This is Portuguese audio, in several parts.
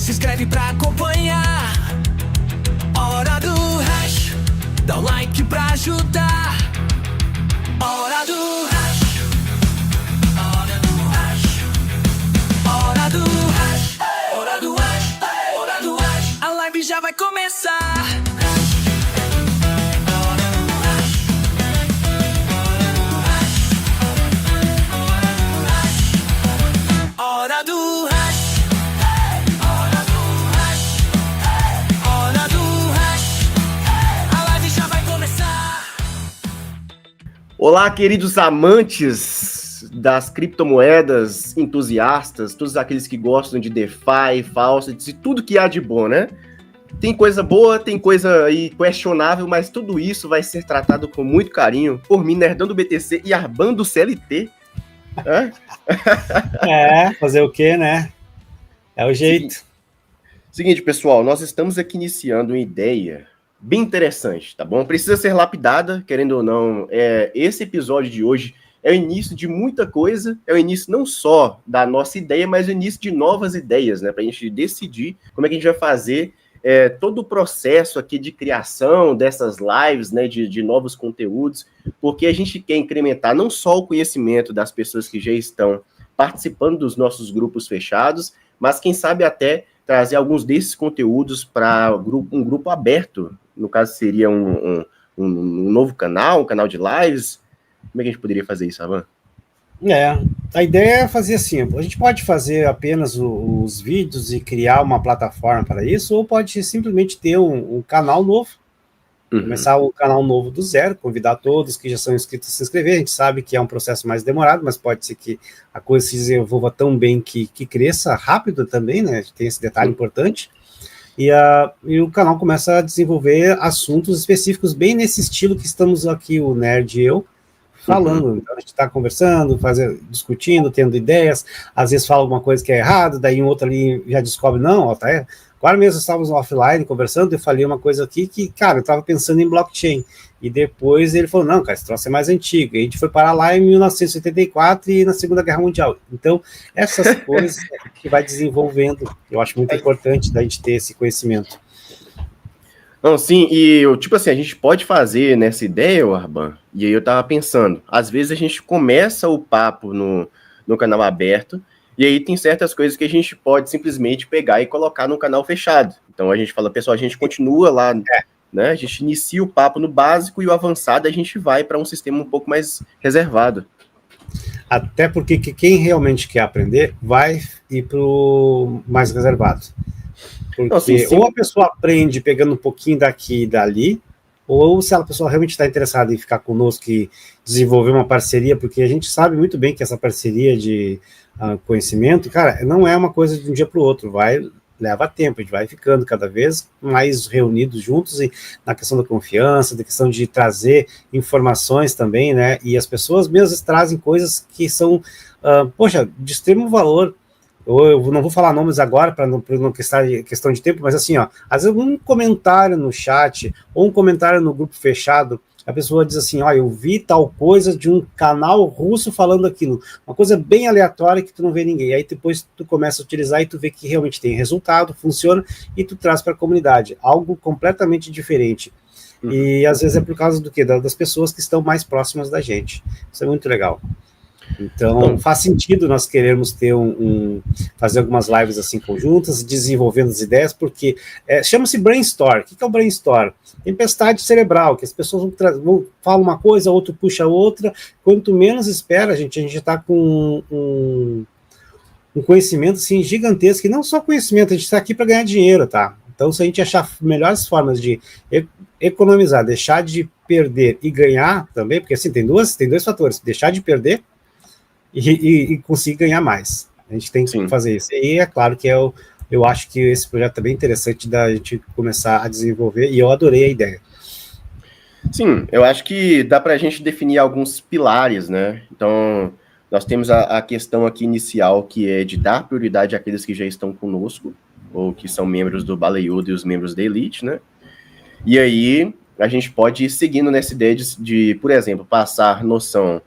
se inscreve pra acompanhar. Hora do Hash, dá um like pra ajudar. Hora do Hash, hora do Hash, hora do Hash, hora do Hash, hora do Hash. A live já vai começar. Hora do Hash, hora do Hash, hora do Hash, a live já vai começar. Olá, queridos amantes das criptomoedas, entusiastas, todos aqueles que gostam de DeFi, Faucets e tudo que há de bom, né? Tem coisa boa, tem coisa aí questionável, mas tudo isso vai ser tratado com muito carinho por mim, Nerdão do BTC e Arban do CLT. Fazer o quê, né? É o jeito. Seguinte, pessoal, nós estamos aqui iniciando uma ideia bem interessante, tá bom? Precisa ser lapidada, querendo ou não. Esse episódio de hoje é o início de muita coisa, é o início não só da nossa ideia, mas o início de novas ideias, né? Pra gente decidir como é que a gente vai fazer todo o processo aqui de criação dessas lives, né, de novos conteúdos, porque a gente quer incrementar não só o conhecimento das pessoas que já estão participando dos nossos grupos fechados, mas quem sabe até trazer alguns desses conteúdos para um grupo aberto, no caso seria um novo canal, um canal de lives. Como é que a gente poderia fazer isso, Avan? A ideia é fazer assim, a gente pode fazer apenas os vídeos e criar uma plataforma para isso, ou pode simplesmente ter um canal novo, começar um canal novo do zero, convidar todos que já são inscritos a se inscrever. A gente sabe que é um processo mais demorado, mas pode ser que a coisa se desenvolva tão bem que cresça rápido também, né? Tem esse detalhe importante. E o canal começa a desenvolver assuntos específicos bem nesse estilo que estamos aqui, o Nerd e eu, falando. Então a gente está conversando, discutindo, tendo ideias, às vezes fala alguma coisa que é errado, daí um outro ali já descobre, não, agora mesmo estávamos offline conversando, eu falei uma coisa aqui que, cara, eu estava pensando em blockchain, e depois ele falou, não, cara, esse troço é mais antigo, e a gente foi parar lá em 1984 e na Segunda Guerra Mundial. Então, essas coisas que vai desenvolvendo, eu acho muito importante da gente ter esse conhecimento. Não, sim, e a gente pode fazer nessa ideia, Arban, e aí eu tava pensando, às vezes a gente começa o papo no canal aberto, e aí tem certas coisas que a gente pode simplesmente pegar e colocar no canal fechado. Então a gente fala, pessoal, a gente continua lá, né? A gente inicia o papo no básico e o avançado a gente vai para um sistema um pouco mais reservado. Até porque quem realmente quer aprender vai ir para o mais reservado. Porque não, sim. Ou a pessoa aprende pegando um pouquinho daqui e dali, ou se a pessoa realmente está interessada em ficar conosco e desenvolver uma parceria, porque a gente sabe muito bem que essa parceria de conhecimento, cara, não é uma coisa de um dia para o outro, leva tempo, a gente vai ficando cada vez mais reunidos juntos e na questão da confiança, da questão de trazer informações também, né, e as pessoas mesmas trazem coisas que são, de extremo valor. Eu não vou falar nomes agora, para não questão de tempo, mas assim, às vezes um comentário no chat, ou um comentário no grupo fechado, a pessoa diz assim, eu vi tal coisa de um canal russo falando aquilo, uma coisa bem aleatória que tu não vê ninguém, aí depois tu começa a utilizar e tu vê que realmente tem resultado, funciona, e tu traz para a comunidade, algo completamente diferente. E às vezes é por causa do quê? Das pessoas que estão mais próximas da gente. Isso é muito legal. Então, faz sentido nós querermos ter fazer algumas lives assim conjuntas, desenvolvendo as ideias, porque chama-se brainstorm. O que é o brainstorm? Tempestade cerebral, que as pessoas falam uma coisa, outro puxa outra, quanto menos espera, a gente está com um conhecimento assim, gigantesco, e não só conhecimento, a gente está aqui para ganhar dinheiro, tá? Então, se a gente achar melhores formas de economizar, deixar de perder e ganhar também, porque assim, tem dois fatores, deixar de perder e conseguir ganhar mais. A gente tem que fazer isso. E é claro que eu acho que esse projeto é bem interessante da gente começar a desenvolver, e eu adorei a ideia. Sim, eu acho que dá para a gente definir alguns pilares, né? Então, nós temos a questão aqui inicial, que é de dar prioridade àqueles que já estão conosco, ou que são membros do Baleiudo e os membros da Elite, né? E aí, a gente pode ir seguindo nessa ideia de por exemplo, passar noção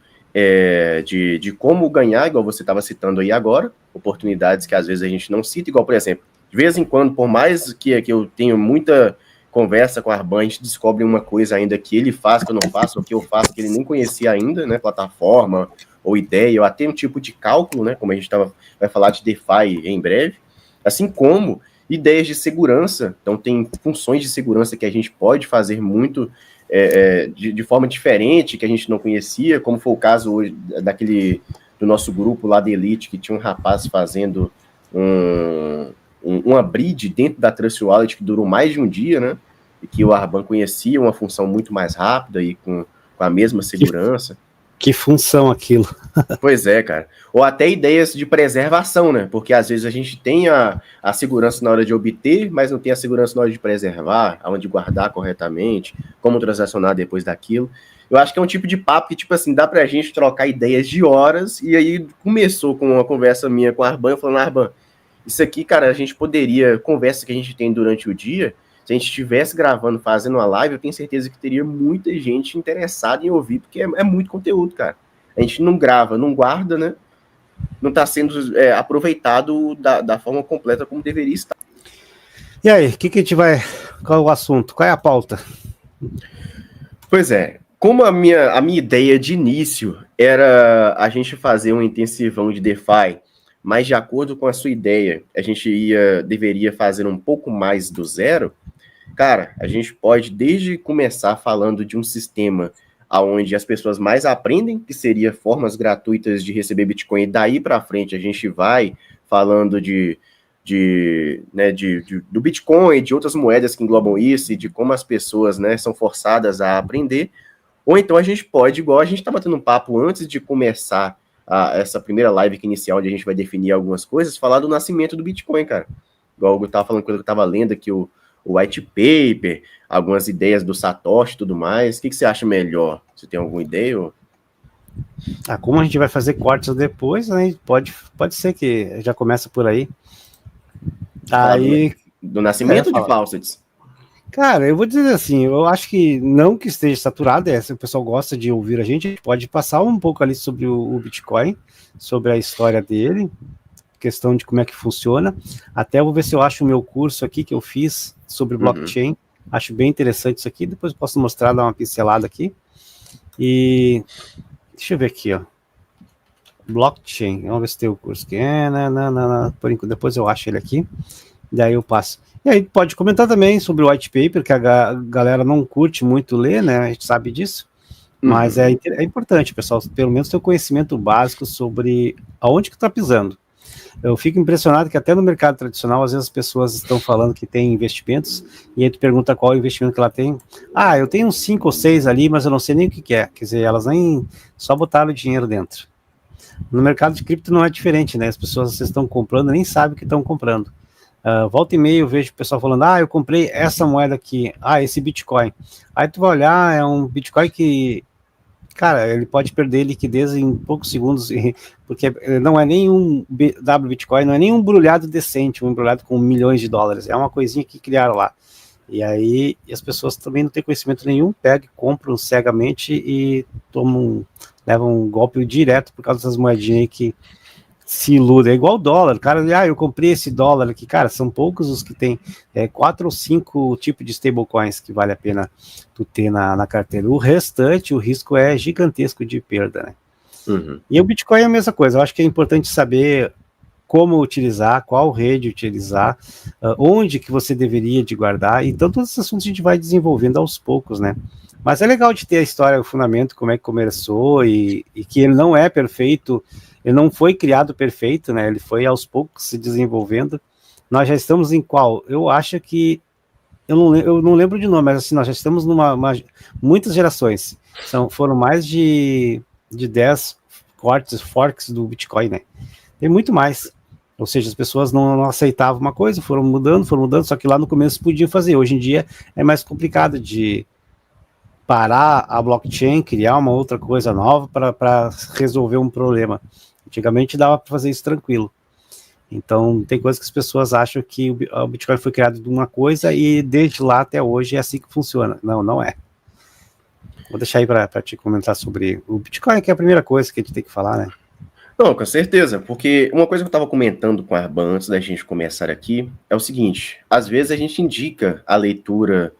de como ganhar, igual você estava citando aí agora, oportunidades que às vezes a gente não cita, igual, por exemplo, De vez em quando, por mais que eu tenha muita conversa com a Arban, a gente descobre uma coisa ainda que ele faz, que eu não faço, ou que eu faço, que ele nem conhecia ainda, né? Plataforma, ou ideia, ou até um tipo de cálculo, né? Como a gente vai falar de DeFi em breve. Assim como ideias de segurança. Então, tem funções de segurança que a gente pode fazer muito de forma diferente, que a gente não conhecia, como foi o caso hoje do nosso grupo lá da Elite, que tinha um rapaz fazendo uma bridge dentro da Trust Wallet que durou mais de um dia, né? E que o Arban conhecia uma função muito mais rápida e com a mesma segurança. Que função aquilo? Pois é, cara. Ou até ideias de preservação, né? Porque às vezes a gente tem a segurança na hora de obter, mas não tem a segurança na hora de preservar, aonde guardar corretamente, como transacionar depois daquilo. Eu acho que é um tipo de papo que, tipo assim, dá pra gente trocar ideias de horas, e aí começou com uma conversa minha com a Arban, falando, Arban, isso aqui, cara, a gente poderia, conversa que a gente tem durante o dia, se a gente estivesse gravando, fazendo uma live, eu tenho certeza que teria muita gente interessada em ouvir, porque é muito conteúdo, cara. A gente não grava, não guarda, né? Não está sendo aproveitado da forma completa como deveria estar. E aí, o que a gente vai... Qual é o assunto? Qual é a pauta? Pois é, como a minha ideia de início era a gente fazer um intensivão de DeFi, mas de acordo com a sua ideia, a gente deveria fazer um pouco mais do zero, cara, a gente pode desde começar falando de um sistema onde as pessoas mais aprendem, que seria formas gratuitas de receber Bitcoin, e daí para frente a gente vai falando do Bitcoin, de outras moedas que englobam isso, e de como as pessoas, né, são forçadas a aprender, ou então a gente pode, igual a gente está batendo um papo antes de começar essa primeira live que inicial, onde a gente vai definir algumas coisas, falar do nascimento do Bitcoin, cara. Igual eu estava falando, quando eu estava lendo aqui o white paper, algumas ideias do Satoshi e tudo mais. O que você acha melhor? Você tem alguma ideia? Ou... Como a gente vai fazer cortes depois, né? Pode ser que já começa por aí. Aí... Do nascimento de Faucets? Cara, eu vou dizer assim, eu acho que não que esteja saturado, se o pessoal gosta de ouvir a gente pode passar um pouco ali sobre o Bitcoin, sobre a história dele, questão de como é que funciona. Até eu vou ver se eu acho o meu curso aqui que eu fiz sobre blockchain. Acho bem interessante isso aqui. Depois eu posso mostrar, dar uma pincelada aqui. E deixa eu ver aqui, ó. Blockchain. Vamos ver se tem o curso aqui. Por enquanto, depois eu acho ele aqui. Daí eu passo. E aí pode comentar também sobre o white paper, que a galera não curte muito ler, né? A gente sabe disso. Mas é importante, pessoal, pelo menos ter o conhecimento básico sobre aonde que está pisando. Eu fico impressionado que até no mercado tradicional, às vezes as pessoas estão falando que tem investimentos, e aí tu pergunta qual é o investimento que ela tem. Eu tenho uns 5 ou 6 ali, mas eu não sei nem o que é. Quer dizer, elas nem só botaram o dinheiro dentro. No mercado de cripto não é diferente, né? As pessoas estão comprando, nem sabem o que estão comprando. Volta e meia eu vejo o pessoal falando, eu comprei essa moeda aqui, esse Bitcoin. Aí tu vai olhar, é um Bitcoin que, cara, ele pode perder liquidez em poucos segundos, porque não é nenhum Bitcoin, não é nem um embrulhado decente, um embrulhado com milhões de dólares, é uma coisinha que criaram lá. E aí as pessoas também não têm conhecimento nenhum, pegam, compram cegamente e levam um golpe direto por causa dessas moedinhas aí que se iludem. É igual o dólar, cara, eu comprei esse dólar aqui, cara, são poucos os que tem 4 ou 5 tipos de stablecoins que vale a pena tu ter na carteira. O restante, o risco é gigantesco de perda, né? E o Bitcoin é a mesma coisa. Eu acho que é importante saber como utilizar, qual rede utilizar, onde que você deveria de guardar, então todos esses assuntos a gente vai desenvolvendo aos poucos, né? Mas é legal de ter a história, o fundamento, como é que começou, e que ele não é perfeito, ele não foi criado perfeito, né? Ele foi aos poucos se desenvolvendo. Nós já estamos em qual? Eu acho que, eu não lembro de nome, mas assim, nós já estamos muitas gerações, foram mais de 10 forks do Bitcoin, né? Tem muito mais. Ou seja, as pessoas não aceitavam uma coisa, foram mudando, só que lá no começo podiam fazer. Hoje em dia é mais complicado de parar a blockchain, criar uma outra coisa nova para resolver um problema. Antigamente dava para fazer isso tranquilo. Então, tem coisas que as pessoas acham que o Bitcoin foi criado de uma coisa e desde lá até hoje é assim que funciona. Não é. Vou deixar aí para te comentar sobre o Bitcoin, que é a primeira coisa que a gente tem que falar, né? Não, com certeza, porque uma coisa que eu estava comentando com a Arban antes da gente começar aqui é o seguinte: às vezes a gente indica a leitura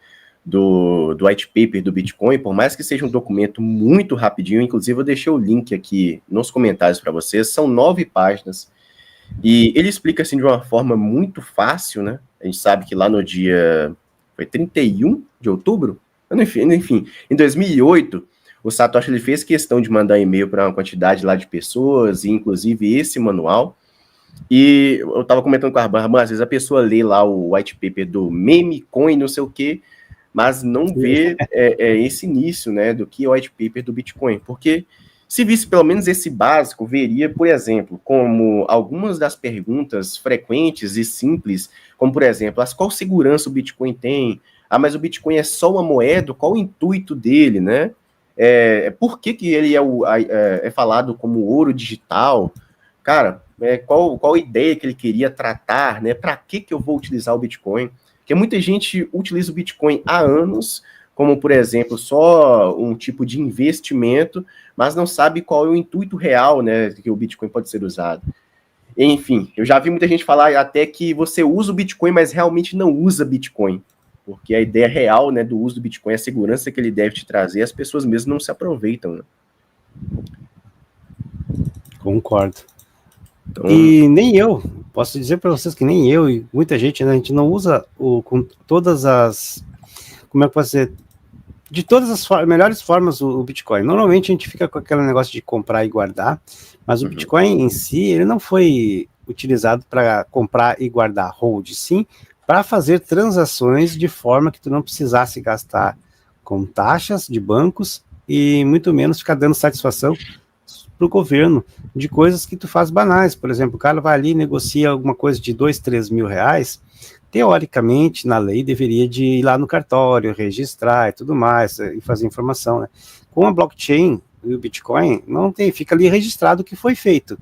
do white paper do Bitcoin, por mais que seja um documento muito rapidinho, inclusive eu deixei o link aqui nos comentários para vocês, são 9 páginas, e ele explica assim de uma forma muito fácil, né? A gente sabe que lá no dia, foi 31 de outubro? Enfim, em 2008, o Satoshi ele fez questão de mandar e-mail para uma quantidade lá de pessoas, e inclusive esse manual. E eu estava comentando com a Arban, às vezes a pessoa lê lá o white paper do meme coin, não sei o quê, mas não vê esse início, né, do que é o white paper do Bitcoin. Porque se visse pelo menos esse básico, veria, por exemplo, como algumas das perguntas frequentes e simples, como por exemplo, qual segurança o Bitcoin tem? Ah, mas o Bitcoin é só uma moeda? Qual o intuito dele, né? Por que ele é falado como ouro digital? Cara, qual a ideia que ele queria tratar, né? Para que eu vou utilizar o Bitcoin? Porque muita gente utiliza o Bitcoin há anos, como, por exemplo, só um tipo de investimento, mas não sabe qual é o intuito real, né, que o Bitcoin pode ser usado. Enfim, eu já vi muita gente falar até que você usa o Bitcoin, mas realmente não usa Bitcoin. Porque a ideia real, né, do uso do Bitcoin, a segurança que ele deve te trazer, as pessoas mesmo não se aproveitam, né? Concordo. Então... E nem eu, posso dizer para vocês que nem eu e muita gente, né, a gente não usa com todas as, como é que pode ser, de todas as melhores formas o Bitcoin. Normalmente a gente fica com aquele negócio de comprar e guardar, mas o Bitcoin em si, ele não foi utilizado para comprar e guardar hold, sim, para fazer transações de forma que tu não precisasse gastar com taxas de bancos e muito menos ficar dando satisfação para o governo de coisas que tu faz banais. Por exemplo, o cara vai ali e negocia alguma coisa de 2, 3 mil reais, teoricamente, na lei, deveria de ir lá no cartório, registrar e tudo mais, e fazer informação, né? Com a blockchain e o Bitcoin, não tem, fica ali registrado o que foi feito.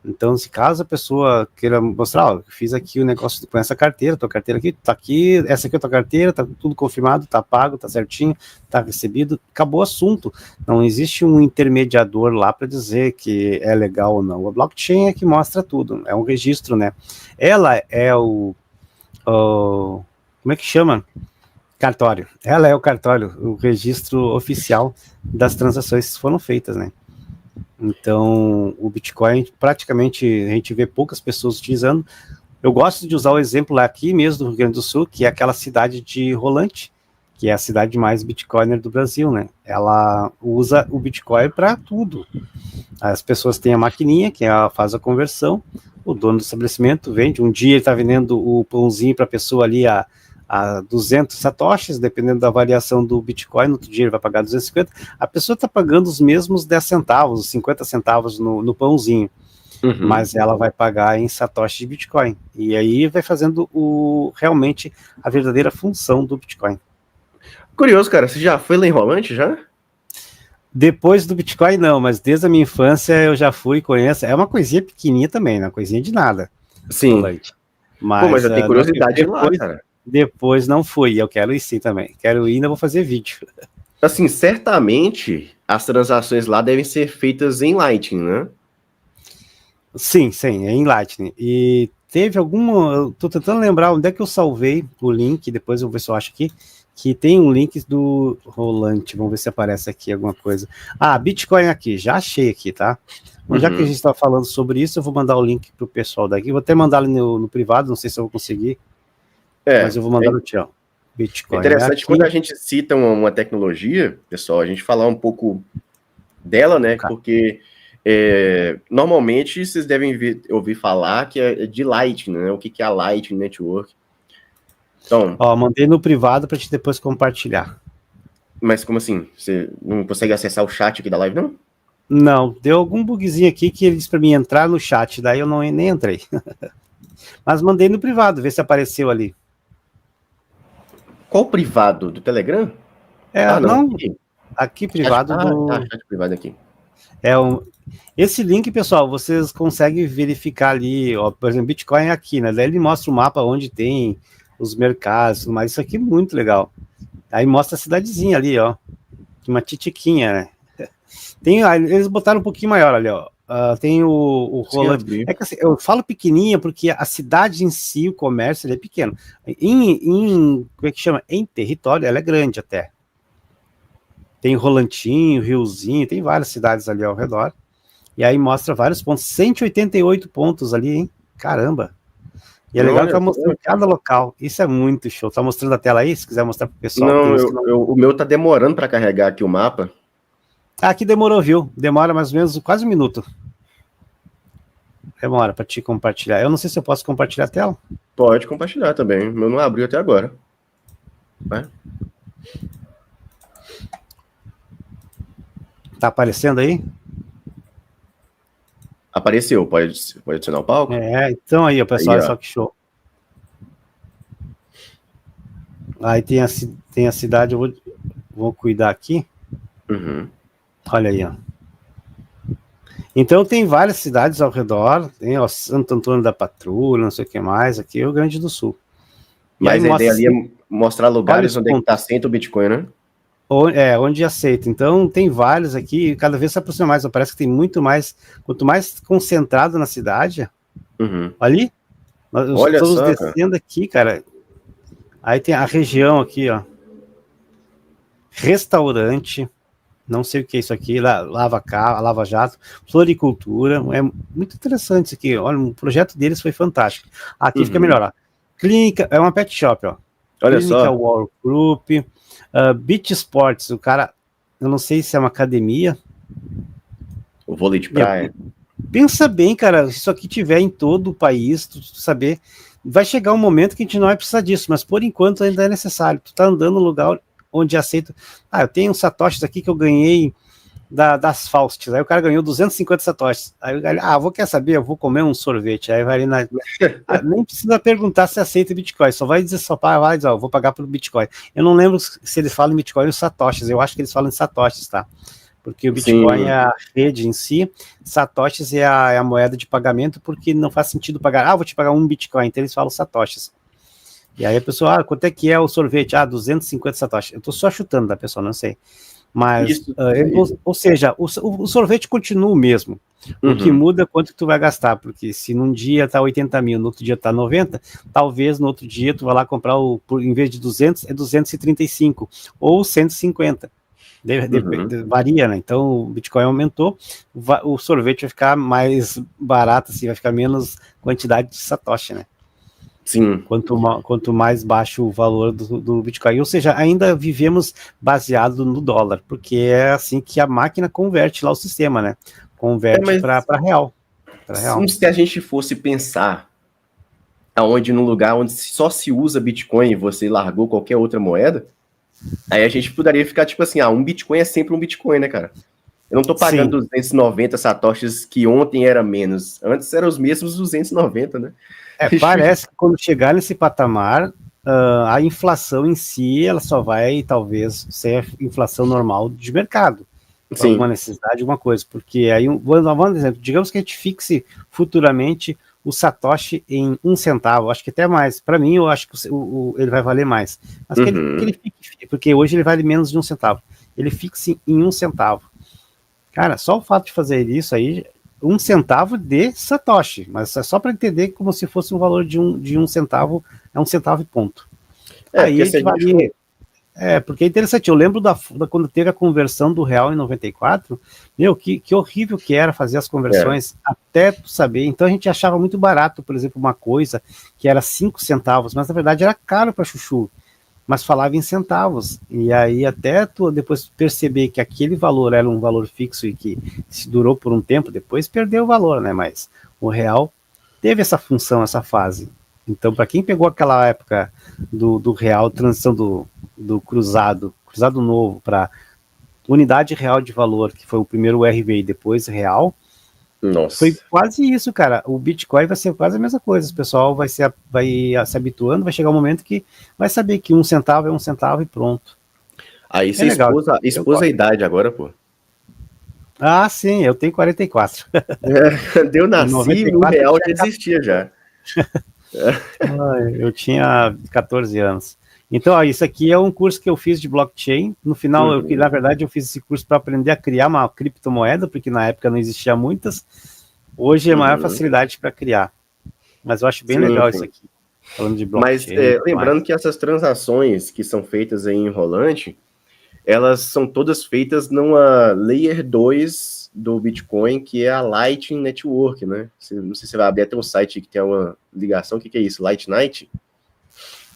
Então, se caso a pessoa queira mostrar, ó, eu fiz aqui o negócio com essa carteira, tua carteira aqui, tá aqui, essa aqui é a tua carteira, tá tudo confirmado, tá pago, tá certinho, tá recebido, acabou o assunto. Não existe um intermediador lá para dizer que é legal ou não. A blockchain é que mostra tudo, é um registro, né? Ela é como é que chama? Cartório. Ela é o cartório, o registro oficial das transações que foram feitas, né? Então, o Bitcoin, praticamente, a gente vê poucas pessoas utilizando. Eu gosto de usar o exemplo aqui mesmo do Rio Grande do Sul, que é aquela cidade de Rolante, que é a cidade mais Bitcoiner do Brasil, né? Ela usa o Bitcoin para tudo. As pessoas têm a maquininha, que ela faz a conversão, o dono do estabelecimento vende, um dia ele está vendendo o pãozinho para a pessoa ali a 200 satoshis, dependendo da variação do Bitcoin, no outro dia ele vai pagar 250, a pessoa está pagando os mesmos 10 centavos, 50 centavos no pãozinho, mas ela vai pagar em satoshi de Bitcoin, e aí vai fazendo realmente a verdadeira função do Bitcoin. Curioso, cara, você já foi lá em Rolante, já? Depois do Bitcoin não, mas desde a minha infância eu já fui, conheço, é uma coisinha pequenininha também, uma coisinha de nada. Sim. Rolante. Mas eu tenho curiosidade lá, cara. Depois não fui, eu quero ir sim também. Quero ir e ainda vou fazer vídeo. Assim, certamente as transações lá devem ser feitas em Lightning, né? Sim, é em Lightning. E teve alguma... Eu tô tentando lembrar onde é que eu salvei o link, depois eu vou ver se eu acho aqui, que tem um link do Rolante. Vamos ver se aparece aqui alguma coisa. Ah, Bitcoin aqui, já achei aqui, tá? Já que a gente está falando sobre isso, eu vou mandar o link pro pessoal daqui. Vou até mandar ali no privado, não sei se eu vou conseguir. Mas eu vou mandar no tchau. Bitcoin. É interessante quando a gente cita uma tecnologia, pessoal, a gente falar um pouco dela, né? Porque normalmente vocês devem ouvir falar que é de Lightning, né? O que é a Lightning Network. Então, mandei no privado para gente depois compartilhar. Mas como assim? Você não consegue acessar o chat aqui da live, não? Não, deu algum bugzinho aqui que ele disse para mim entrar no chat, daí eu nem entrei. Mas mandei no privado, ver se apareceu ali. Qual privado? Do Telegram? Não. Aqui privado chat privado aqui. Esse link, pessoal, vocês conseguem verificar ali, ó, por exemplo, Bitcoin é aqui, né? Daí ele mostra o mapa onde tem os mercados, mas isso aqui é muito legal. Aí mostra a cidadezinha ali, ó. Uma titiquinha, né? Eles botaram um pouquinho maior ali, ó. Tem o Sim, rolante. abri. É que assim, eu falo pequenininha porque a cidade em si, o comércio, ele é pequeno. Como é que chama? Em território, ela é grande até. Tem Rolantinho, Riozinho, tem várias cidades ali ao redor. E aí mostra vários pontos. 188 pontos ali, hein? Caramba! E é legal que Olha, tá mostrando cada local. Isso é muito show. Tá mostrando a tela aí? Se quiser mostrar pro pessoal. Tem não, uns que não... o meu tá demorando para carregar aqui o mapa. Aqui demorou, viu? Demora mais ou menos quase um minuto. Demora para te compartilhar. Eu não sei se eu posso compartilhar a tela. Pode compartilhar também. O meu não abriu até agora. Vai. Tá aparecendo aí? Apareceu. Pode adicionar o palco? Então aí, o pessoal, Aí, olha só que show. Aí tem a cidade, eu vou cuidar aqui. Uhum. Olha aí, ó. Então tem várias cidades ao redor, tem Santo Antônio da Patrulha, não sei o que mais, aqui é o Rio Grande do Sul. Mas a ideia ali é mostrar lugares onde está aceito o Bitcoin, né? Onde aceita. Então tem vários aqui, cada vez se aproxima mais, parece que tem muito mais, quanto mais concentrado na cidade, ali, nós estamos descendo aqui, cara, aí tem a região aqui, ó, restaurante, não sei o que é isso aqui, Lava Jato, floricultura, é muito interessante isso aqui, olha, o projeto deles foi fantástico. Aqui fica melhor, ó. Clínica, é uma pet shop, ó. Olha Clínica só. War Group, Beach Sports, o cara, eu não sei se é uma academia. O vôlei de praia. Pensa bem, cara, se isso aqui tiver em todo o país, tu saber, vai chegar um momento que a gente não vai precisar disso, mas por enquanto ainda é necessário. Tu tá andando no lugar onde aceita. Eu tenho uns satoshis aqui que eu ganhei das Faustes. Aí o cara ganhou 250 satoshis. Aí o cara, quer saber? Eu vou comer um sorvete. Aí vai ali na. Nem precisa perguntar se aceita Bitcoin, só vai dizer, eu vou pagar pelo Bitcoin. Eu não lembro se eles falam em Bitcoin ou satoshis, eu acho que eles falam em satoshis, tá? Porque o Bitcoin é a rede em si, satoshis é a moeda de pagamento, porque não faz sentido pagar, vou te pagar um Bitcoin, então eles falam satoshis. E aí a pessoa, quanto é que é o sorvete? 250 satoshis. Eu tô só chutando, da pessoa, não sei. Mas, ou seja, o sorvete continua o mesmo. O que muda é quanto que tu vai gastar, porque se num dia tá 80 mil, no outro dia tá 90, talvez no outro dia tu vai lá comprar, em vez de 200, é 235, ou 150. Varia, né? Então o Bitcoin aumentou, o sorvete vai ficar mais barato, assim, vai ficar menos quantidade de satoshi, né? Sim. Quanto mais baixo o valor do Bitcoin. Ou seja, ainda vivemos baseado no dólar, porque é assim que a máquina converte lá o sistema, né? Converte para real. Se a gente fosse pensar num lugar onde só se usa Bitcoin e você largou qualquer outra moeda, aí a gente poderia ficar tipo assim, um Bitcoin é sempre um Bitcoin, né, cara? Eu não tô pagando 290 satoshis que ontem era menos. Antes eram os mesmos 290, né? Parece que quando chegar nesse patamar, a inflação em si, ela só vai, talvez, ser a inflação normal de mercado. Alguma necessidade, alguma coisa. Porque aí, vamos exemplo, digamos que a gente fixe futuramente o satoshi em 1 centavo, acho que até mais. Para mim, eu acho que ele vai valer mais. Mas que ele fixe, porque hoje ele vale menos de 1 centavo. Ele fixe em 1 centavo. Cara, só o fato de fazer isso aí, 1 centavo de satoshi, mas é só para entender como se fosse um valor de um centavo, é 1 centavo e ponto. Aí valia. Porque é interessante, eu lembro quando teve a conversão do real em 94, que horrível que era fazer as conversões, até tu saber. Então a gente achava muito barato, por exemplo, uma coisa que era 5 centavos, mas na verdade era caro para chuchu, mas falava em centavos, e aí até tu depois perceber que aquele valor era um valor fixo e que se durou por um tempo, depois perdeu o valor, né? Mas o real teve essa função, essa fase. Então, para quem pegou aquela época do real, transição do cruzado novo para unidade real de valor, que foi o primeiro RV e depois real, foi quase isso, cara. O Bitcoin vai ser quase a mesma coisa. O pessoal vai se habituando, vai chegar um momento que vai saber que 1 centavo é 1 centavo e pronto. Aí você expôs a idade agora, pô. Sim, eu tenho 44. Eu nasci e o real já existia já. Eu tinha 14 anos. Então, ó, isso aqui é um curso que eu fiz de blockchain. No final, na verdade, eu fiz esse curso para aprender a criar uma criptomoeda, porque na época não existia muitas. Hoje é a maior facilidade para criar. Mas eu acho bem legal isso aqui, falando de blockchain. Mas lembrando que essas transações que são feitas aí em Rolante, elas são todas feitas numa Layer 2 do Bitcoin, que é a Lightning Network, né? Não sei se você vai abrir até um site que tem uma ligação. O que é isso? Lightning?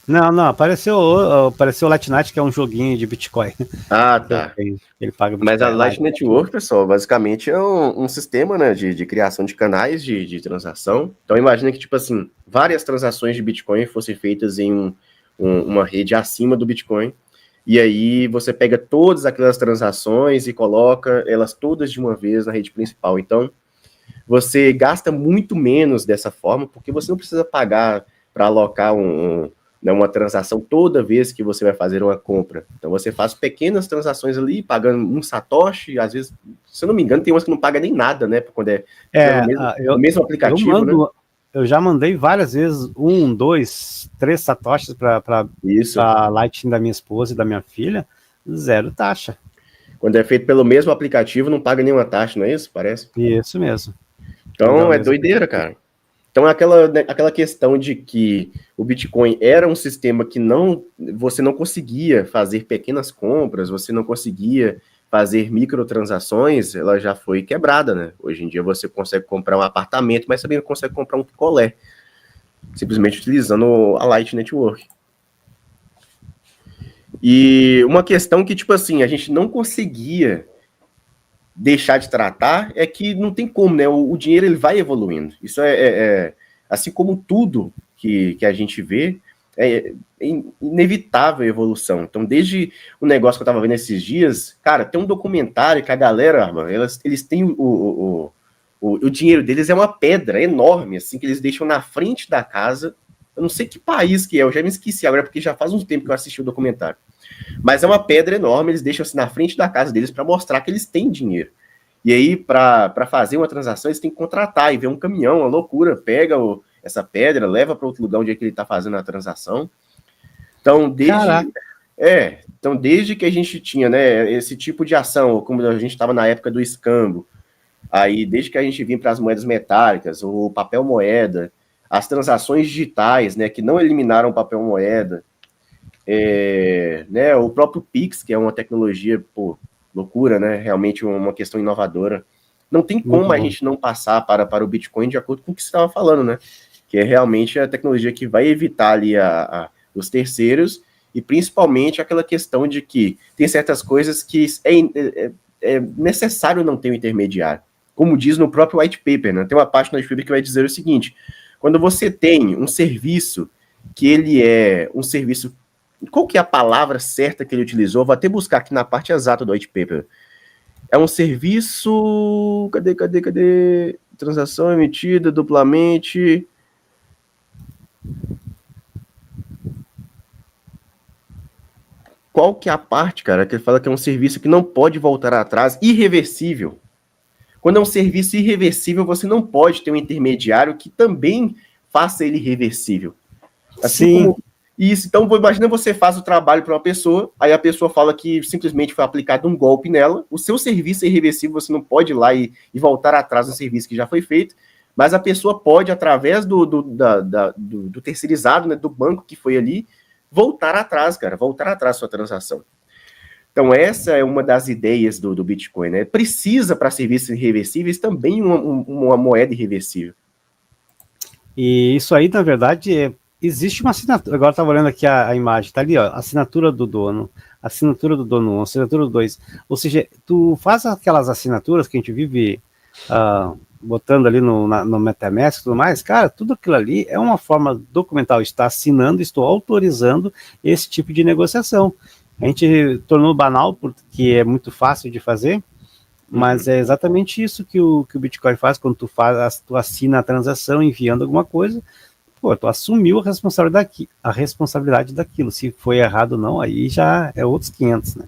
Não, apareceu o Lightning, que é um joguinho de Bitcoin. Ah, tá. Ele paga Bitcoin. Mas a Lightning Network, pessoal, basicamente é um sistema, né, de criação de canais de transação. Então, imagina que, tipo assim, várias transações de Bitcoin fossem feitas em uma rede acima do Bitcoin. E aí você pega todas aquelas transações e coloca elas todas de uma vez na rede principal. Então, você gasta muito menos dessa forma, porque você não precisa pagar para alocar uma transação toda vez que você vai fazer uma compra. Então, você faz pequenas transações ali, pagando um satoshi, às vezes, se eu não me engano, tem umas que não paga nem nada, né? Quando o mesmo aplicativo, né? Eu já mandei várias vezes 1, 2, 3 satoshis para a Lightning da minha esposa e da minha filha, 0 taxa. Quando é feito pelo mesmo aplicativo, não paga nenhuma taxa, não é isso? Parece? Isso mesmo. Então, é doideira, cara. Então, aquela questão de que o Bitcoin era um sistema que você não conseguia fazer pequenas compras, você não conseguia fazer microtransações, ela já foi quebrada, né? Hoje em dia você consegue comprar um apartamento, mas também não consegue comprar um picolé, simplesmente utilizando a Lightning Network. E uma questão que, tipo assim, a gente não conseguia deixar de tratar é que não tem como, né? O dinheiro, ele vai evoluindo. Isso assim como tudo que a gente vê, é inevitável a evolução. Então, desde o negócio que eu tava vendo esses dias, cara, tem um documentário que a galera, mano, eles têm o dinheiro deles é uma pedra enorme, assim, que eles deixam na frente da casa. Eu não sei que país que é, eu já me esqueci agora, porque já faz um tempo que eu assisti o documentário. Mas é uma pedra enorme, eles deixam assim na frente da casa deles para mostrar que eles têm dinheiro. E aí, para fazer uma transação, eles têm que contratar e ver um caminhão, uma loucura, pega essa pedra, leva para outro lugar onde é que ele está fazendo a transação. Então, desde que a gente tinha, né, esse tipo de ação, como a gente estava na época do escambo, aí desde que a gente vinha para as moedas metálicas, o papel moeda, as transações digitais, né, que não eliminaram o papel moeda, né, o próprio Pix, que é uma tecnologia, loucura, né, realmente uma questão inovadora. Não tem como a gente não passar para o Bitcoin de acordo com o que você estava falando, né, que é realmente a tecnologia que vai evitar ali os terceiros, e principalmente aquela questão de que tem certas coisas que é necessário não ter um intermediário. Como diz no próprio white paper, né? Tem uma parte no white paper que vai dizer o seguinte: quando você tem um serviço que ele é um serviço, qual que é a palavra certa que ele utilizou? Vou até buscar aqui na parte exata do white paper. É um serviço, cadê? Transação emitida duplamente. Qual que é a parte, cara, que ele fala que é um serviço que não pode voltar atrás, irreversível. Quando é um serviço irreversível, você não pode ter um intermediário que também faça ele irreversível. Assim como isso. Então, imagina você faz o trabalho para uma pessoa, aí a pessoa fala que simplesmente foi aplicado um golpe nela, o seu serviço é irreversível, você não pode ir lá e voltar atrás do serviço que já foi feito, mas a pessoa pode, através do terceirizado, né, do banco que foi ali, voltar atrás da sua transação. Então, essa é uma das ideias do Bitcoin, né? Precisa, para serviços irreversíveis, também uma moeda irreversível. E isso aí, na verdade, existe uma assinatura. Agora eu estava olhando aqui a imagem, tá ali, ó, assinatura do dono, assinatura do dono 1, assinatura do 2. Ou seja, tu faz aquelas assinaturas que a gente vive botando ali no MetaMask e tudo mais, cara, tudo aquilo ali é uma forma documental. Está assinando, estou autorizando esse tipo de negociação. A gente tornou banal porque é muito fácil de fazer, mas é exatamente isso que o Bitcoin faz quando tu assina a transação enviando alguma coisa. Tu assumiu a responsabilidade daquilo. Se foi errado ou não, aí já é outros 500, né?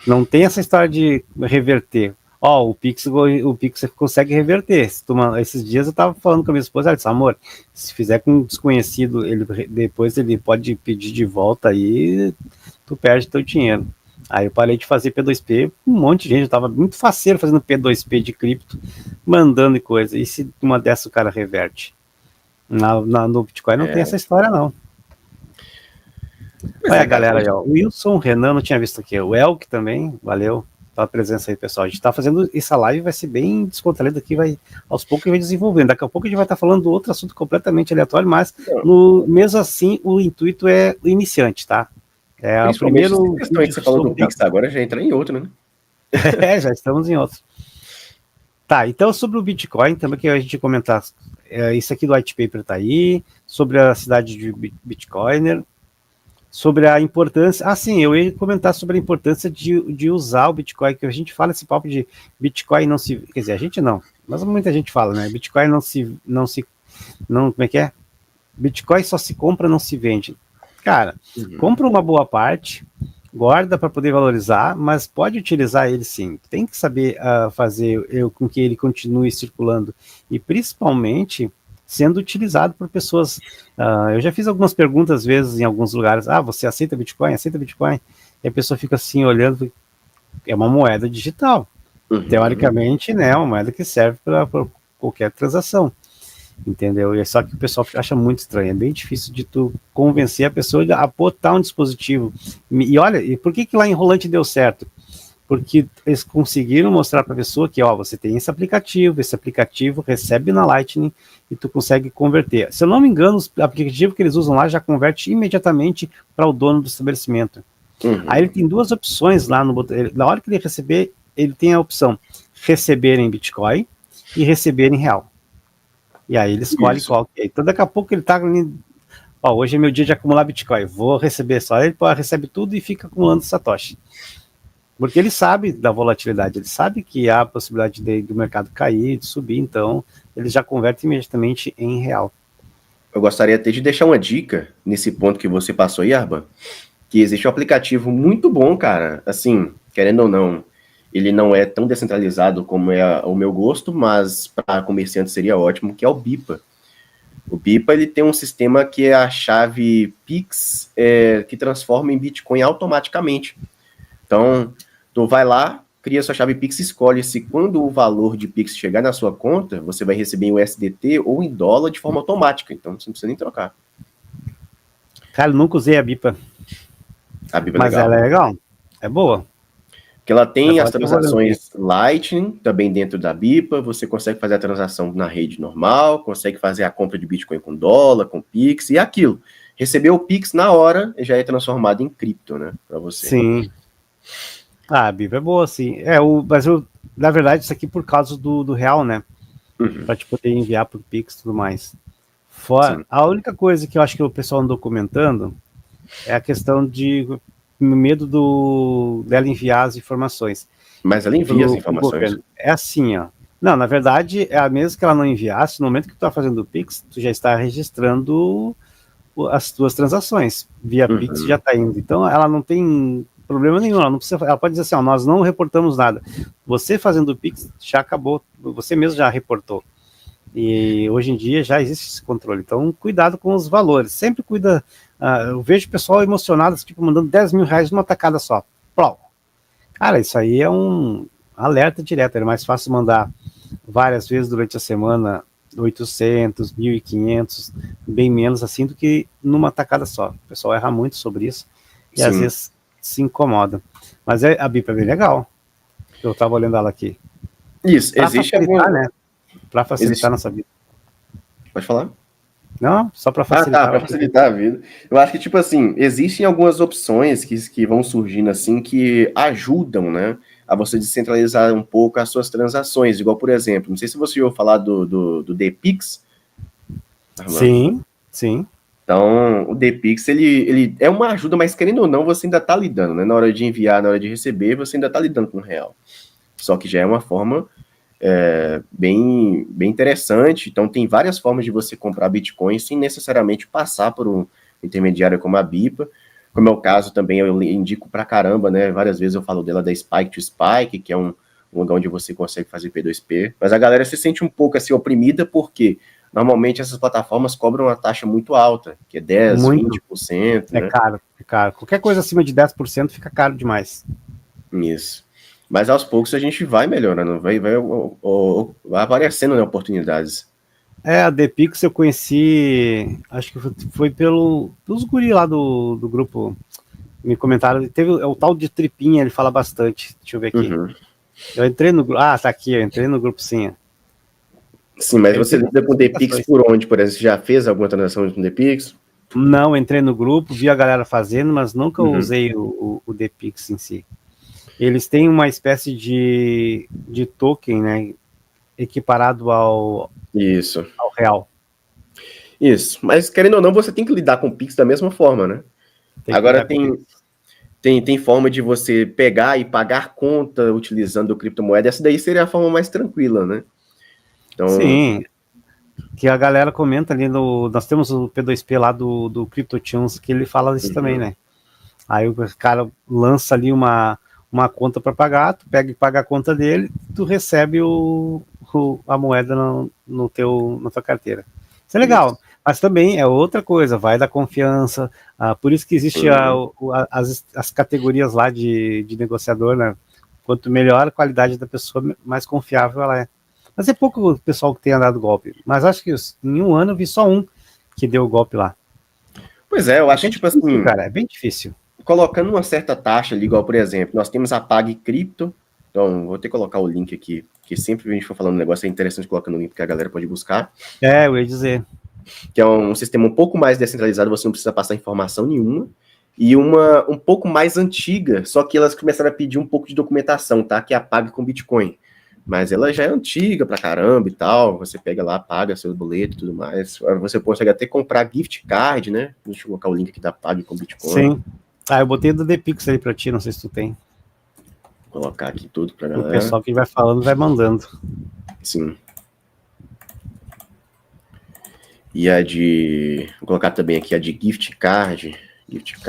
Não tem essa história de reverter. Ó, o Pix você consegue reverter. Esses dias eu tava falando com a minha esposa, ela disse, amor, se fizer com um desconhecido, depois ele pode pedir de volta aí, tu perde teu dinheiro. Aí eu parei de fazer P2P, um monte de gente, eu tava muito faceiro fazendo P2P de cripto, mandando e coisa. E se uma dessa o cara reverte? No Bitcoin não tem essa história, não. Olha a galera aí, ó. O Wilson, o Renan, não tinha visto aqui. O Elk também, valeu pela presença aí, pessoal. A gente tá fazendo essa live, vai ser bem descontraído aqui, vai, aos poucos vai desenvolvendo. Daqui a pouco a gente vai estar falando de outro assunto completamente aleatório, mas mesmo assim o intuito é o iniciante, tá? É o primeiro. Questão aí que você falou do Pix agora já entra em outro, né? Já estamos em outro. Tá, então sobre o Bitcoin, também que a gente comentar, isso aqui do white paper tá aí, sobre a cidade de Bitcoiner, sobre a importância, sim, eu ia comentar sobre a importância de usar o Bitcoin, que a gente fala esse papo de Bitcoin não se, quer dizer, a gente não, mas muita gente fala, né, Bitcoin como é que é? Bitcoin só se compra, não se vende. Cara, compra uma boa parte, guarda para poder valorizar, mas pode utilizar ele sim. Tem que saber fazer com que ele continue circulando e principalmente sendo utilizado por pessoas. Eu já fiz algumas perguntas às vezes em alguns lugares. Você aceita Bitcoin? Aceita Bitcoin? E a pessoa fica assim olhando. É uma moeda digital. Teoricamente, né? É uma moeda que serve para qualquer transação. Entendeu? E é só que o pessoal acha muito estranho, é bem difícil de tu convencer a pessoa a botar um dispositivo. E olha, e por que lá em Rolante deu certo? Porque eles conseguiram mostrar para a pessoa que, você tem esse aplicativo recebe na Lightning e tu consegue converter. Se eu não me engano, o aplicativo que eles usam lá já converte imediatamente para o dono do estabelecimento. Aí ele tem duas opções lá no botão. Na hora que ele receber, ele tem a opção receber em Bitcoin e receber em real. E aí ele escolhe qual que é. Então daqui a pouco ele tá ali, hoje é meu dia de acumular Bitcoin, vou receber só, ele recebe tudo e fica acumulando Satoshi. Porque ele sabe da volatilidade, ele sabe que há a possibilidade do mercado cair, de subir, então ele já converte imediatamente em real. Eu gostaria até de deixar uma dica nesse ponto que você passou aí, Arban, que existe um aplicativo muito bom, cara, assim, querendo ou não, ele não é tão descentralizado como é o meu gosto, mas para comerciante seria ótimo, que é o Bipa. O Bipa ele tem um sistema que é a chave Pix, que transforma em Bitcoin automaticamente. Então, tu vai lá, cria sua chave Pix, escolhe se quando o valor de Pix chegar na sua conta, você vai receber em USDT ou em dólar de forma automática. Então, você não precisa nem trocar. Cara, eu nunca usei a Bipa. A Bipa mas ela é legal, é boa. Que ela tem as transações Lightning também dentro da Bipa, você consegue fazer a transação na rede normal, consegue fazer a compra de Bitcoin com dólar, com Pix e aquilo. Receber o Pix na hora já é transformado em cripto, né, para você. Sim. A Bipa é boa, sim. Mas na verdade, isso aqui por causa do real, né? Para te poder enviar por Pix e tudo mais. A única coisa que eu acho que o pessoal andou comentando é a questão de medo dela enviar as informações. Mas ela envia as informações. É assim, ó. Não, na verdade, mesmo que ela não enviasse, no momento que tu tá fazendo o Pix, tu já está registrando as tuas transações. Via Pix já tá indo. Então, ela não tem problema nenhum. Ela pode dizer assim, nós não reportamos nada. Você fazendo o Pix, já acabou. Você mesmo já reportou. E hoje em dia já existe esse controle. Então, cuidado com os valores. Sempre cuida. Eu vejo pessoal emocionado, tipo, mandando 10 mil reais numa tacada só. Plau. Cara, isso aí é um alerta direto. É mais fácil mandar várias vezes durante a semana 800, 1.500, bem menos assim do que numa tacada só. O pessoal erra muito sobre isso e às vezes se incomoda. Mas a Bipa é bem legal. Eu estava olhando ela aqui. Isso, existe alguma... né? Para facilitar nossa vida. Pode falar? Não, só para facilitar. Para facilitar a vida. Eu acho que, tipo assim, existem algumas opções que vão surgindo assim que ajudam, né, a você descentralizar um pouco as suas transações. Igual, por exemplo, não sei se você ouviu falar do DPix. Sim, sim. Então, o DPix, ele é uma ajuda, mas querendo ou não, você ainda está lidando, né? Na hora de enviar, na hora de receber, você ainda está lidando com o real. Só que já é uma forma bem interessante. Então, tem várias formas de você comprar Bitcoin sem necessariamente passar por um intermediário como a Bipa. Como é o caso também, eu indico pra caramba, né? Várias vezes eu falo dela da Spike to Spike, que é um um lugar onde você consegue fazer P2P, mas a galera se sente um pouco assim oprimida porque normalmente essas plataformas cobram uma taxa muito alta, que é 10, Muito. 20%, né? É caro. Qualquer coisa acima de 10% fica caro demais. Isso. Mas aos poucos a gente vai melhorando, vai aparecendo, né, oportunidades. A Depix eu conheci, acho que foi pelos guri lá do grupo, me comentaram, teve o tal de Tripinha, ele fala bastante, deixa eu ver aqui. Uhum. Eu entrei no grupo, tá aqui, eu entrei no grupo sim. Sim, mas você lida com Depix por onde, por exemplo? Você já fez alguma transação com Depix? Não, entrei no grupo, vi a galera fazendo, mas nunca usei o Depix em si. Eles têm uma espécie de token, né, equiparado ao real. Isso, mas querendo ou não, você tem que lidar com o Pix da mesma forma, né? Agora tem forma de você pegar e pagar conta utilizando criptomoeda, essa daí seria a forma mais tranquila, né? Então... Sim, que a galera comenta ali nós temos o P2P lá do CryptoTunes, que ele fala isso também, né? Aí o cara lança ali uma conta para pagar, tu pega e paga a conta dele, tu recebe a moeda na tua carteira. Isso é legal, isso. Mas também é outra coisa, vai da confiança, por isso que existe as categorias lá de negociador, né? Quanto melhor a qualidade da pessoa, mais confiável ela é. Mas é pouco o pessoal que tenha dado golpe. Mas acho que em um ano eu vi só um que deu golpe lá. Pois é, eu acho que, tipo assim... Cara, é bem difícil. Colocando uma certa taxa ali, igual, por exemplo, nós temos a Pag Cripto. Então, vou ter que colocar o link aqui, porque sempre que a gente for falando um negócio, é interessante colocar no link, porque a galera pode buscar. Eu ia dizer. Que é um sistema um pouco mais descentralizado, você não precisa passar informação nenhuma. E uma um pouco mais antiga, só que elas começaram a pedir um pouco de documentação, tá? Que é a Pag com Bitcoin. Mas ela já é antiga pra caramba e tal. Você pega lá, paga seu boleto e tudo mais. Você consegue até comprar gift card, né? Deixa eu colocar o link aqui da Pag com Bitcoin. Sim. Eu botei do Depix ali pra ti, não sei se tu tem. Vou colocar aqui tudo pra galera. O pessoal que vai falando vai mandando. Sim. E vou colocar também aqui a de gift card. Gift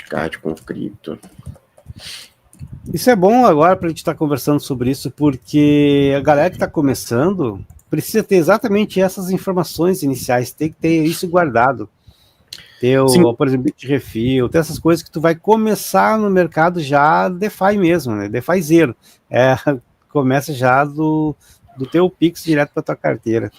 card com cripto. Isso é bom agora pra gente estar conversando sobre isso, porque a galera que tá começando precisa ter exatamente essas informações iniciais, tem que ter isso guardado. Ter, por exemplo, Bitrefil, tem essas coisas que tu vai começar no mercado já DeFi mesmo, né? DeFi zero. Começa já do teu Pix direto para tua carteira.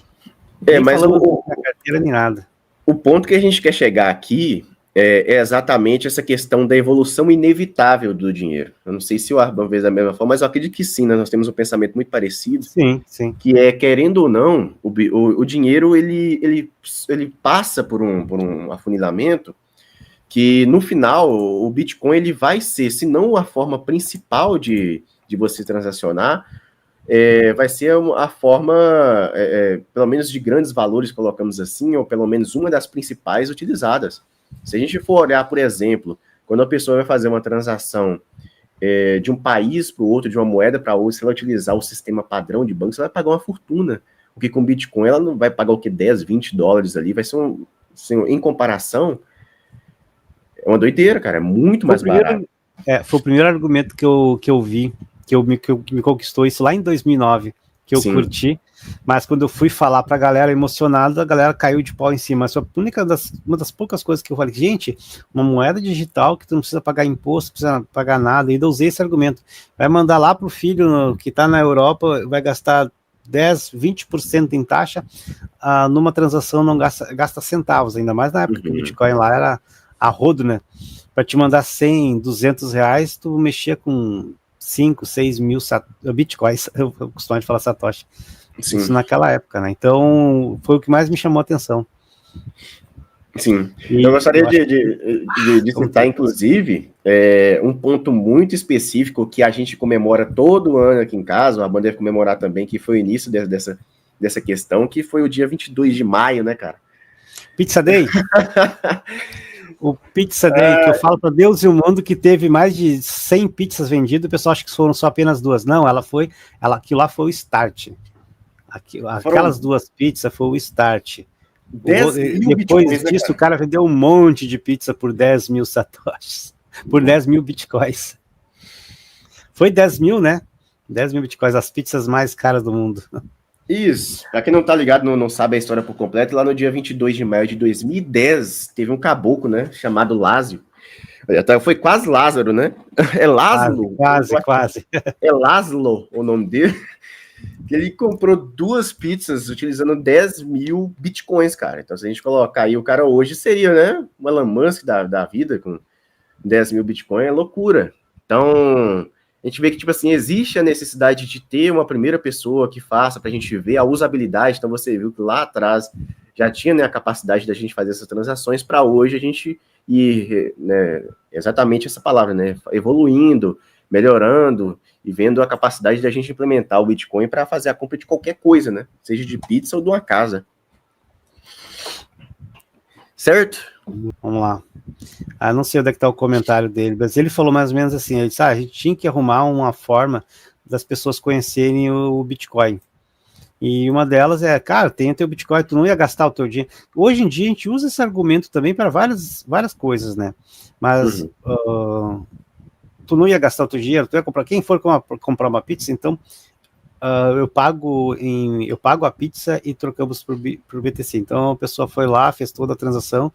Mas carteira nem nada. O ponto que a gente quer chegar aqui é exatamente essa questão da evolução inevitável do dinheiro. Eu não sei se o Arban vê da mesma forma, mas eu acredito que sim, né? Nós temos um pensamento muito parecido. Sim, sim. Que é, querendo ou não, o dinheiro ele passa por um afunilamento que, no final, o Bitcoin ele vai ser, se não a forma principal de você transacionar, vai ser a forma, pelo menos de grandes valores, colocamos assim, ou pelo menos uma das principais utilizadas. Se a gente for olhar, por exemplo, quando a pessoa vai fazer uma transação de um país para o outro, de uma moeda para outra, se ela utilizar o sistema padrão de banco, você vai pagar uma fortuna. Porque com Bitcoin ela não vai pagar o que? 10, 20 dólares ali, vai ser em comparação, é uma doideira, cara, é muito mais barato. Foi o primeiro argumento que eu vi, que me conquistou isso lá em 2009, que eu curti, mas quando eu fui falar pra galera emocionada, a galera caiu de pau em cima. Mas uma das poucas coisas que eu falei, gente, uma moeda digital que tu não precisa pagar imposto, não precisa pagar nada, e ainda usei esse argumento. Vai mandar lá pro filho que tá na Europa, vai gastar 10, 20% em taxa, numa transação não gasta centavos, ainda mais na época que o Bitcoin lá era a rodo, né? Para te mandar 100, 200 reais, tu mexia com 5, 6 mil bitcoins, eu costumo falar satoshi. Sim. Isso naquela época, né? Então, foi o que mais me chamou a atenção. Sim. Eu gostaria de citar, inclusive, um ponto muito específico que a gente comemora todo ano aqui em casa, a banda deve comemorar também, que foi o início dessa questão, que foi o dia 22 de maio, né, cara? Pizza Day? O Pizza Day, que eu falo para Deus e o mundo que teve mais de 100 pizzas vendidas, o pessoal acha que foram só apenas 2. Não, aquilo lá foi o start. Aquelas 2 pizzas foi o start. Depois disso, né, o cara vendeu um monte de pizza por 10 mil satoshis, por 10 mil bitcoins. Foi 10 mil, né? 10 mil bitcoins, as pizzas mais caras do mundo. Isso. Pra quem não tá ligado, não sabe a história por completo, lá no dia 22 de maio de 2010, teve um caboclo, né, chamado Lázaro. Foi quase Lázaro, né? É Lázaro. Quase. É Lázaro o nome dele. Ele comprou 2 pizzas utilizando 10 mil bitcoins, cara. Então, se a gente colocar aí, o cara hoje seria, né, um Elon Musk da vida com 10 mil bitcoins, é loucura. Então, a gente vê que, tipo assim, existe a necessidade de ter uma primeira pessoa que faça pra gente ver a usabilidade. Então, você viu que lá atrás já tinha, né, a capacidade da gente fazer essas transações, para hoje a gente ir, né, exatamente essa palavra, né, evoluindo, melhorando e vendo a capacidade da gente implementar o Bitcoin para fazer a compra de qualquer coisa, né, seja de pizza ou de uma casa. Certo? Vamos lá. Não sei onde é que tá o comentário dele, mas ele falou mais ou menos assim, ele disse, a gente tinha que arrumar uma forma das pessoas conhecerem o Bitcoin. E uma delas é, cara, tem o teu Bitcoin, tu não ia gastar o teu dinheiro. Hoje em dia a gente usa esse argumento também para várias coisas, né? Mas tu não ia gastar o teu dinheiro, tu ia comprar, quem for comprar uma pizza, então eu pago a pizza e trocamos por BTC. Então a pessoa foi lá, fez toda a transação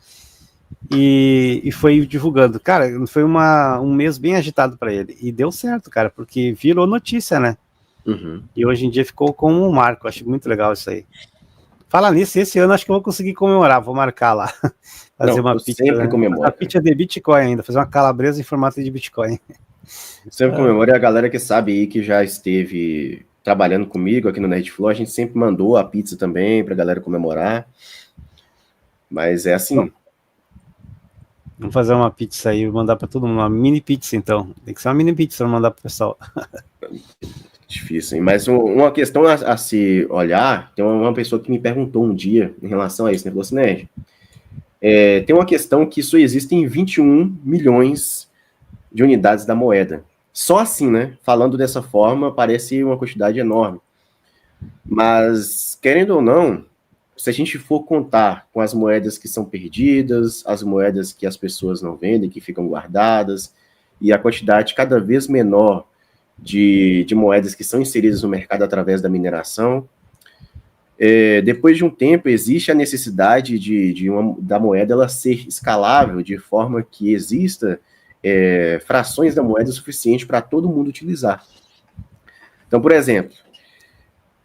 e foi divulgando. Cara, foi um mês bem agitado para ele. E deu certo, cara, porque virou notícia, né? E hoje em dia ficou como um marco. Acho muito legal isso aí. Fala nisso, esse ano acho que eu vou conseguir comemorar. Vou marcar lá. Fazer uma pizza. Sempre comemoro. Uma pizza de Bitcoin ainda. Fazer uma calabresa em formato de Bitcoin. Sempre comemoro. E a galera que sabe aí, que já esteve trabalhando comigo aqui no Nerdflow, a gente sempre mandou a pizza também pra galera comemorar. Mas é assim. Vamos fazer uma pizza aí, mandar para todo mundo. Uma mini pizza, então. Tem que ser uma mini pizza para mandar pro pessoal. Difícil, hein? Mas uma questão a se olhar, tem uma pessoa que me perguntou um dia em relação a isso, né? Falou assim, né? Tem uma questão que só existem 21 milhões de unidades da moeda. Só assim, né? Falando dessa forma, parece uma quantidade enorme. Mas, querendo ou não, se a gente for contar com as moedas que são perdidas, as moedas que as pessoas não vendem, que ficam guardadas, e a quantidade cada vez menor de moedas que são inseridas no mercado através da mineração. Depois de um tempo, existe a necessidade da moeda ela ser escalável, de forma que exista frações da moeda suficiente para todo mundo utilizar. Então, por exemplo,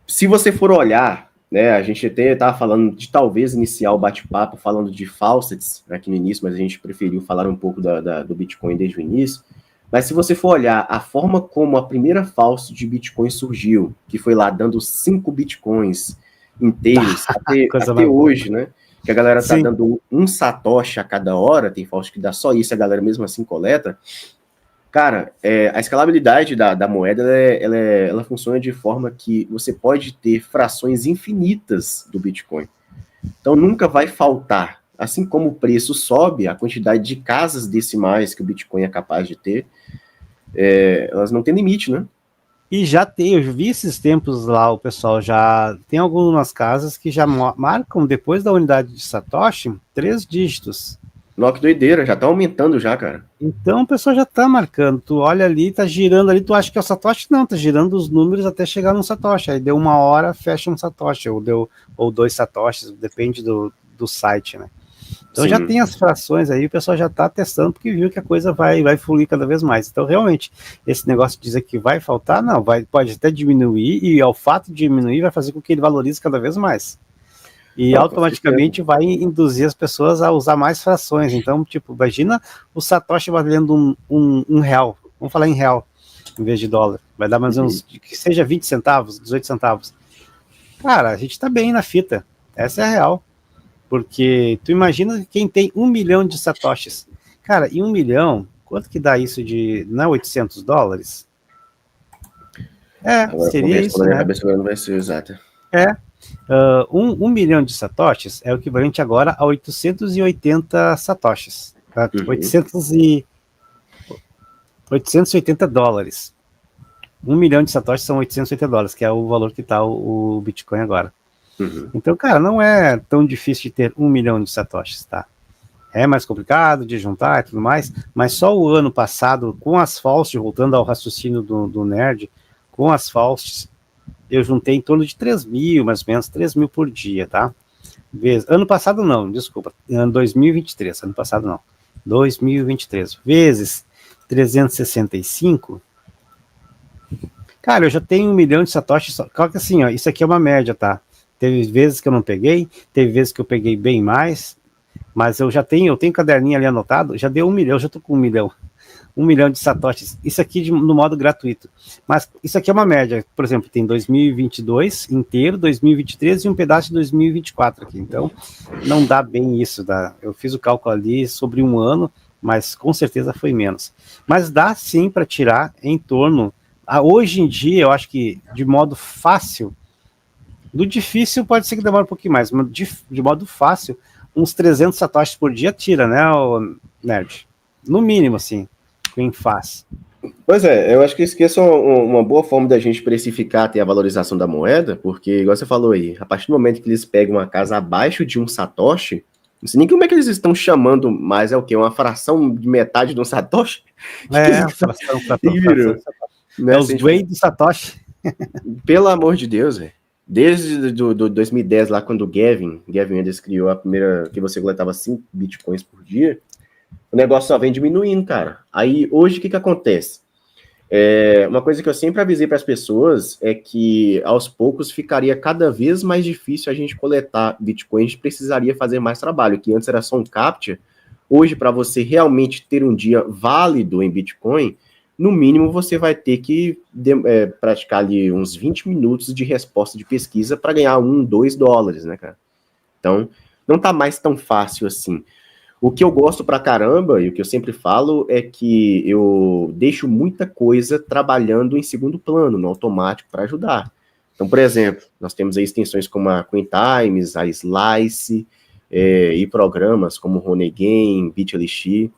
se você for olhar, né, a gente até estava falando de talvez iniciar o bate-papo falando de faucets aqui no início, mas a gente preferiu falar um pouco do Bitcoin desde o início. Mas se você for olhar a forma como a primeira faucet de Bitcoin surgiu, que foi lá dando 5 Bitcoins inteiros, até hoje, né? Que a galera tá dando um satoshi a cada hora, tem faucet que dá só isso, a galera mesmo assim coleta. Cara, a escalabilidade da moeda, ela funciona de forma que você pode ter frações infinitas do Bitcoin. Então nunca vai faltar. Assim como o preço sobe, a quantidade de casas decimais que o Bitcoin é capaz de ter, elas não têm limite, né? E já tem, eu vi esses tempos lá, o pessoal já tem algumas casas que já marcam, depois da unidade de Satoshi, 3 dígitos. Nossa, que doideira, já tá aumentando já, cara. Então o pessoal já tá marcando, tu olha ali, tá girando ali, tu acha que é o Satoshi? Não, tá girando os números até chegar no Satoshi, aí deu 1 hora, fecha um Satoshi, ou 2 Satoshis, depende do site, né? Então já tem as frações aí, o pessoal já está testando, porque viu que a coisa vai fluir cada vez mais. Então, realmente, esse negócio de dizer que vai faltar, não, pode até diminuir, e ao fato de diminuir vai fazer com que ele valorize cada vez mais. E automaticamente vai induzir as pessoas a usar mais frações. Então, tipo, imagina o Satoshi valendo um real, vamos falar em real, em vez de dólar. Vai dar mais uns, que seja 20 centavos, 18 centavos. Cara, a gente está bem na fita, essa é a real. Porque tu imagina quem tem 1 milhão de satoshis. Cara, e 1 milhão, quanto que dá isso de... Não é 800 dólares? Agora, seria isso, né? Cabeça agora não vai ser exata. 1 milhão de satoshis é o equivalente agora a 880 satoshis. Tá? 880 dólares. 1 milhão de satoshis são 880 dólares, que é o valor que está o Bitcoin agora. Então, cara, não é tão difícil de ter 1 milhão de satoshis, tá? é mais complicado de juntar e tudo mais, mas só o ano passado, com as Faust, voltando ao raciocínio do nerd, com as Faust, eu juntei em torno de 3 mil, mais ou menos, 3 mil por dia, tá? Ano passado não, desculpa, ano 2023, ano passado não, 2023, vezes 365, cara, eu já tenho 1 milhão de satoshis, claro que assim, ó, isso aqui é uma média, tá? Teve vezes que eu não peguei, teve vezes que eu peguei bem mais, mas eu tenho caderninho ali anotado, já deu 1 milhão, já tô com 1 milhão. 1 milhão de satoshis, isso aqui no modo gratuito. Mas isso aqui é uma média, por exemplo, tem 2022 inteiro, 2023 e um pedaço de 2024 aqui. Então, não dá bem isso. Eu fiz o cálculo ali sobre um ano, mas com certeza foi menos. Mas dá sim para tirar em torno... Hoje em dia, eu acho que de modo fácil, do difícil pode ser que demore um pouquinho mais, mas de modo fácil, uns 300 satoshis por dia tira, né, nerd? No mínimo, assim. Quem faz. Pois é, eu acho que isso é uma boa forma da gente precificar até a valorização da moeda, porque, igual você falou aí, a partir do momento que eles pegam uma casa abaixo de um satoshi, não sei nem como é que eles estão chamando mais, é o quê? Uma fração de metade de um satoshi? Fração. É os Dway do satoshi. Pelo amor de Deus, velho. Desde do 2010, lá quando o Gavin Andres criou a primeira, que você coletava 5 bitcoins por dia, o negócio só vem diminuindo, cara. Aí, hoje, o que acontece? Uma coisa que eu sempre avisei para as pessoas é que, aos poucos, ficaria cada vez mais difícil a gente coletar Bitcoin, a gente precisaria fazer mais trabalho, que antes era só um captcha. Hoje, para você realmente ter um dia válido em Bitcoin, no mínimo, você vai ter que praticar ali uns 20 minutos de resposta de pesquisa para ganhar $2, né, cara? Então, não tá mais tão fácil assim. O que eu gosto pra caramba, e o que eu sempre falo, é que eu deixo muita coisa trabalhando em segundo plano, no automático, para ajudar. Então, por exemplo, nós temos aí extensões como a QuickTimes, a Slice, e programas como o Honeygain, BitLX,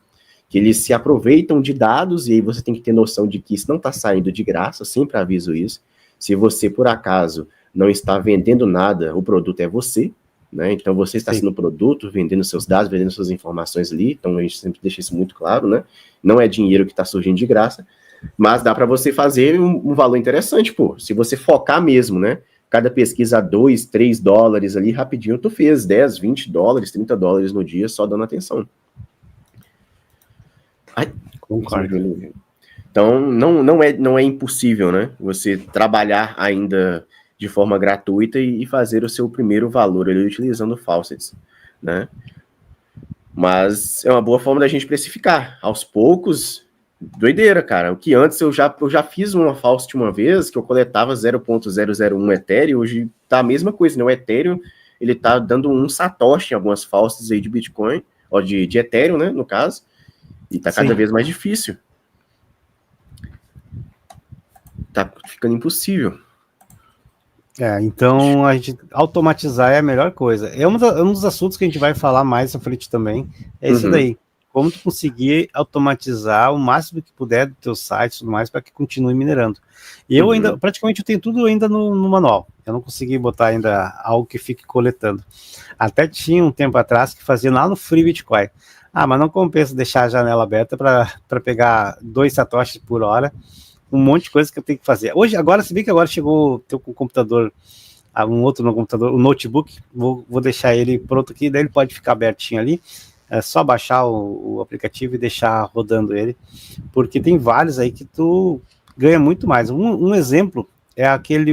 que eles se aproveitam de dados, e aí você tem que ter noção de que isso não está saindo de graça, sempre aviso isso. Se você, por acaso, não está vendendo nada, o produto é você, né? Então você está sendo produto, vendendo seus dados, vendendo suas informações ali, então a gente sempre deixa isso muito claro, né? Não é dinheiro que está surgindo de graça, mas dá para você fazer um valor interessante, pô, se você focar mesmo, né? Cada pesquisa $2, $3 ali, rapidinho tu fez $10, $20, $30 no dia só dando atenção. Ai, concordo. Então não é impossível, né? Você trabalhar ainda de forma gratuita e fazer o seu primeiro valor ali utilizando faucets, né? Mas é uma boa forma da gente precificar. Aos poucos, doideira, cara. O que antes eu já fiz uma faucet uma vez, que eu coletava 0.001 Ethereum, hoje tá a mesma coisa, né? O Ethereum, ele tá dando um satoshi em algumas faucets aí de Bitcoin, ou de Ethereum, né, no caso, e tá cada vez mais difícil. Tá ficando impossível. Então a gente automatizar é a melhor coisa. É um dos assuntos que a gente vai falar mais à frente também. É isso daí. Como tu conseguir automatizar o máximo que puder do teu site e tudo mais para que continue minerando. E eu ainda, praticamente, eu tenho tudo ainda no manual. Eu não consegui botar ainda algo que fique coletando. Até tinha um tempo atrás que fazia lá no Free Bitcoin. Mas não compensa deixar a janela aberta para pegar 2 satoshis por hora. Um monte de coisa que eu tenho que fazer. Agora, se bem que agora chegou o teu computador, um outro no computador, o notebook, vou deixar ele pronto aqui, daí ele pode ficar abertinho ali, é só baixar o aplicativo e deixar rodando ele, porque tem vários aí que tu ganha muito mais. Um exemplo é aquele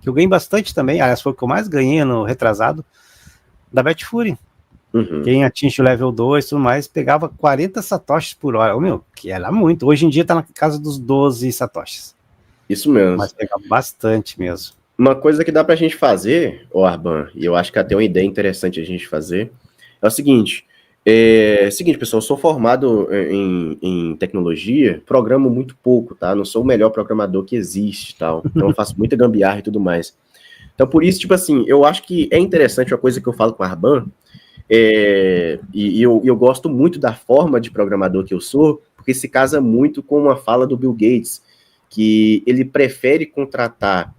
que eu ganhei bastante também, aliás, foi o que eu mais ganhei no retrasado, da Betfury. Quem atinge o level 2 e tudo mais, pegava 40 satoshis por hora. Que era muito. Hoje em dia tá na casa dos 12 satoshis. Isso mesmo. Mas pegava bastante mesmo. Uma coisa que dá pra gente fazer, Arban, e eu acho que até uma ideia interessante a gente fazer, é o seguinte. Pessoal, eu sou formado em tecnologia, programo muito pouco, tá? Não sou o melhor programador que existe, tal. Então eu faço muita gambiarra e tudo mais. Então por isso, tipo assim, eu acho que é interessante uma coisa que eu falo com o Arban, e eu gosto muito da forma de programador que eu sou, porque se casa muito com uma fala do Bill Gates, que ele prefere contratar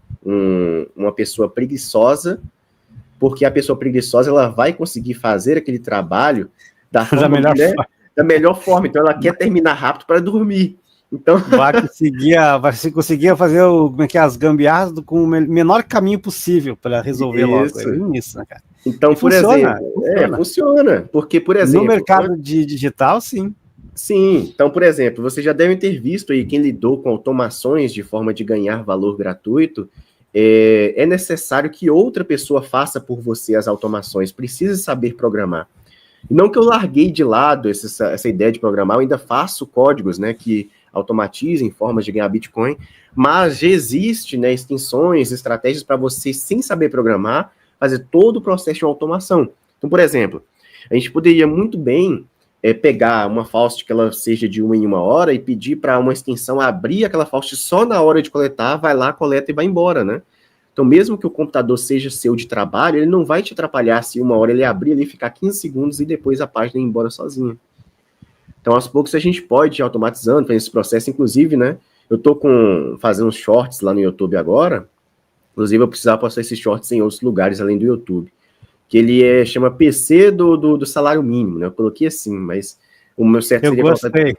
uma pessoa preguiçosa, porque a pessoa preguiçosa ela vai conseguir fazer aquele trabalho da melhor forma. Da melhor forma. Então ela quer terminar rápido para dormir. Então vai conseguir fazer as gambiarras com o menor caminho possível para resolver logo. É isso, né, cara? Então, por exemplo, funciona. Porque, por exemplo, no mercado digital, sim. Sim, então, por exemplo, vocês já devem ter visto aí quem lidou com automações de forma de ganhar valor gratuito. É necessário que outra pessoa faça por você as automações, precisa saber programar. Não que eu larguei de lado essa ideia de programar, eu ainda faço códigos, né, que automatizem formas de ganhar Bitcoin, mas já existe, né, extensões, estratégias para você, sem saber programar, fazer todo o processo de automação. Então, por exemplo, a gente poderia muito bem pegar uma Faust que ela seja de 1 em 1 hora e pedir para uma extensão abrir aquela Faust só na hora de coletar, vai lá, coleta e vai embora, né? Então, mesmo que o computador seja seu de trabalho, ele não vai te atrapalhar se uma hora ele abrir ali, ficar 15 segundos e depois a página ir embora sozinha. Então, aos poucos, a gente pode ir automatizando, fazendo esse processo. Inclusive, né, eu tô fazendo uns shorts lá no YouTube agora. Inclusive, eu precisava postar esses shorts em outros lugares além do YouTube. Que ele chama PC do salário mínimo, né? Eu coloquei assim, mas o meu certo seria... Gostei.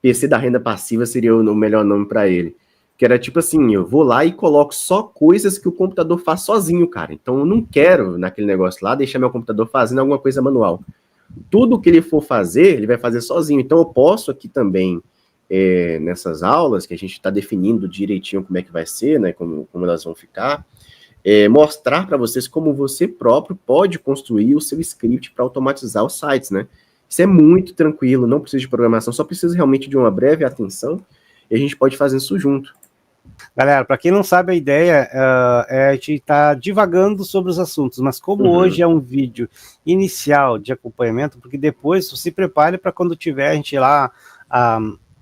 PC da renda passiva seria o melhor nome para ele. Que era tipo assim, eu vou lá e coloco só coisas que o computador faz sozinho, cara. Então eu não quero, naquele negócio lá, deixar meu computador fazendo alguma coisa manual. Tudo que ele for fazer, ele vai fazer sozinho. Então eu posso aqui também, nessas aulas, que a gente está definindo direitinho como é que vai ser, né? Como elas vão ficar, mostrar para vocês como você próprio pode construir o seu script para automatizar os sites, né? Isso é muito tranquilo, não precisa de programação, só precisa realmente de uma breve atenção e a gente pode fazer isso junto. Galera, para quem não sabe, a ideia é a gente estar divagando sobre os assuntos, mas como hoje é um vídeo inicial de acompanhamento, porque depois se prepare para quando tiver a gente lá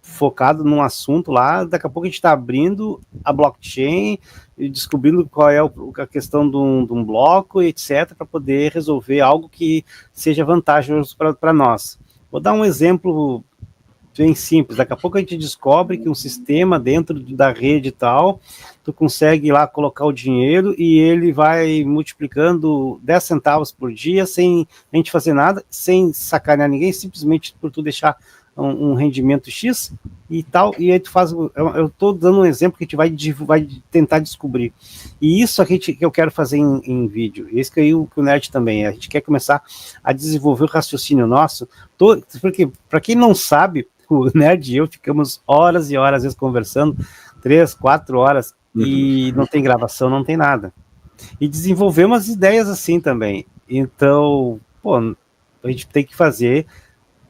focado num assunto lá, daqui a pouco a gente está abrindo a blockchain e descobrindo qual é a questão de um bloco, etc., para poder resolver algo que seja vantajoso para nós. Vou dar um exemplo bem simples. Daqui a pouco a gente descobre que um sistema dentro da rede e tal, tu consegue lá colocar o dinheiro e ele vai multiplicando 10 centavos por dia sem a gente fazer nada, sem sacanear ninguém, simplesmente por tu deixar um rendimento X e tal, e aí tu faz, eu tô dando um exemplo que a gente vai tentar descobrir, e isso aqui que eu quero fazer em vídeo, esse que o Nerd também, a gente quer começar a desenvolver o raciocínio nosso, porque, para quem não sabe, o Nerd e eu ficamos horas e horas, às vezes, conversando, 3, 4 horas, e não tem gravação, não tem nada, e desenvolver umas ideias assim também, então, pô, a gente tem que fazer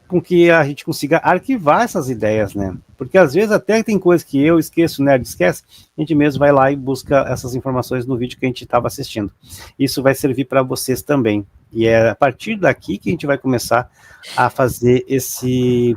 com que a gente consiga arquivar essas ideias, né? Porque às vezes até tem coisas que eu esqueço, o Nerd esquece, a gente mesmo vai lá e busca essas informações no vídeo que a gente estava assistindo. Isso vai servir para vocês também. E é a partir daqui que a gente vai começar a fazer esse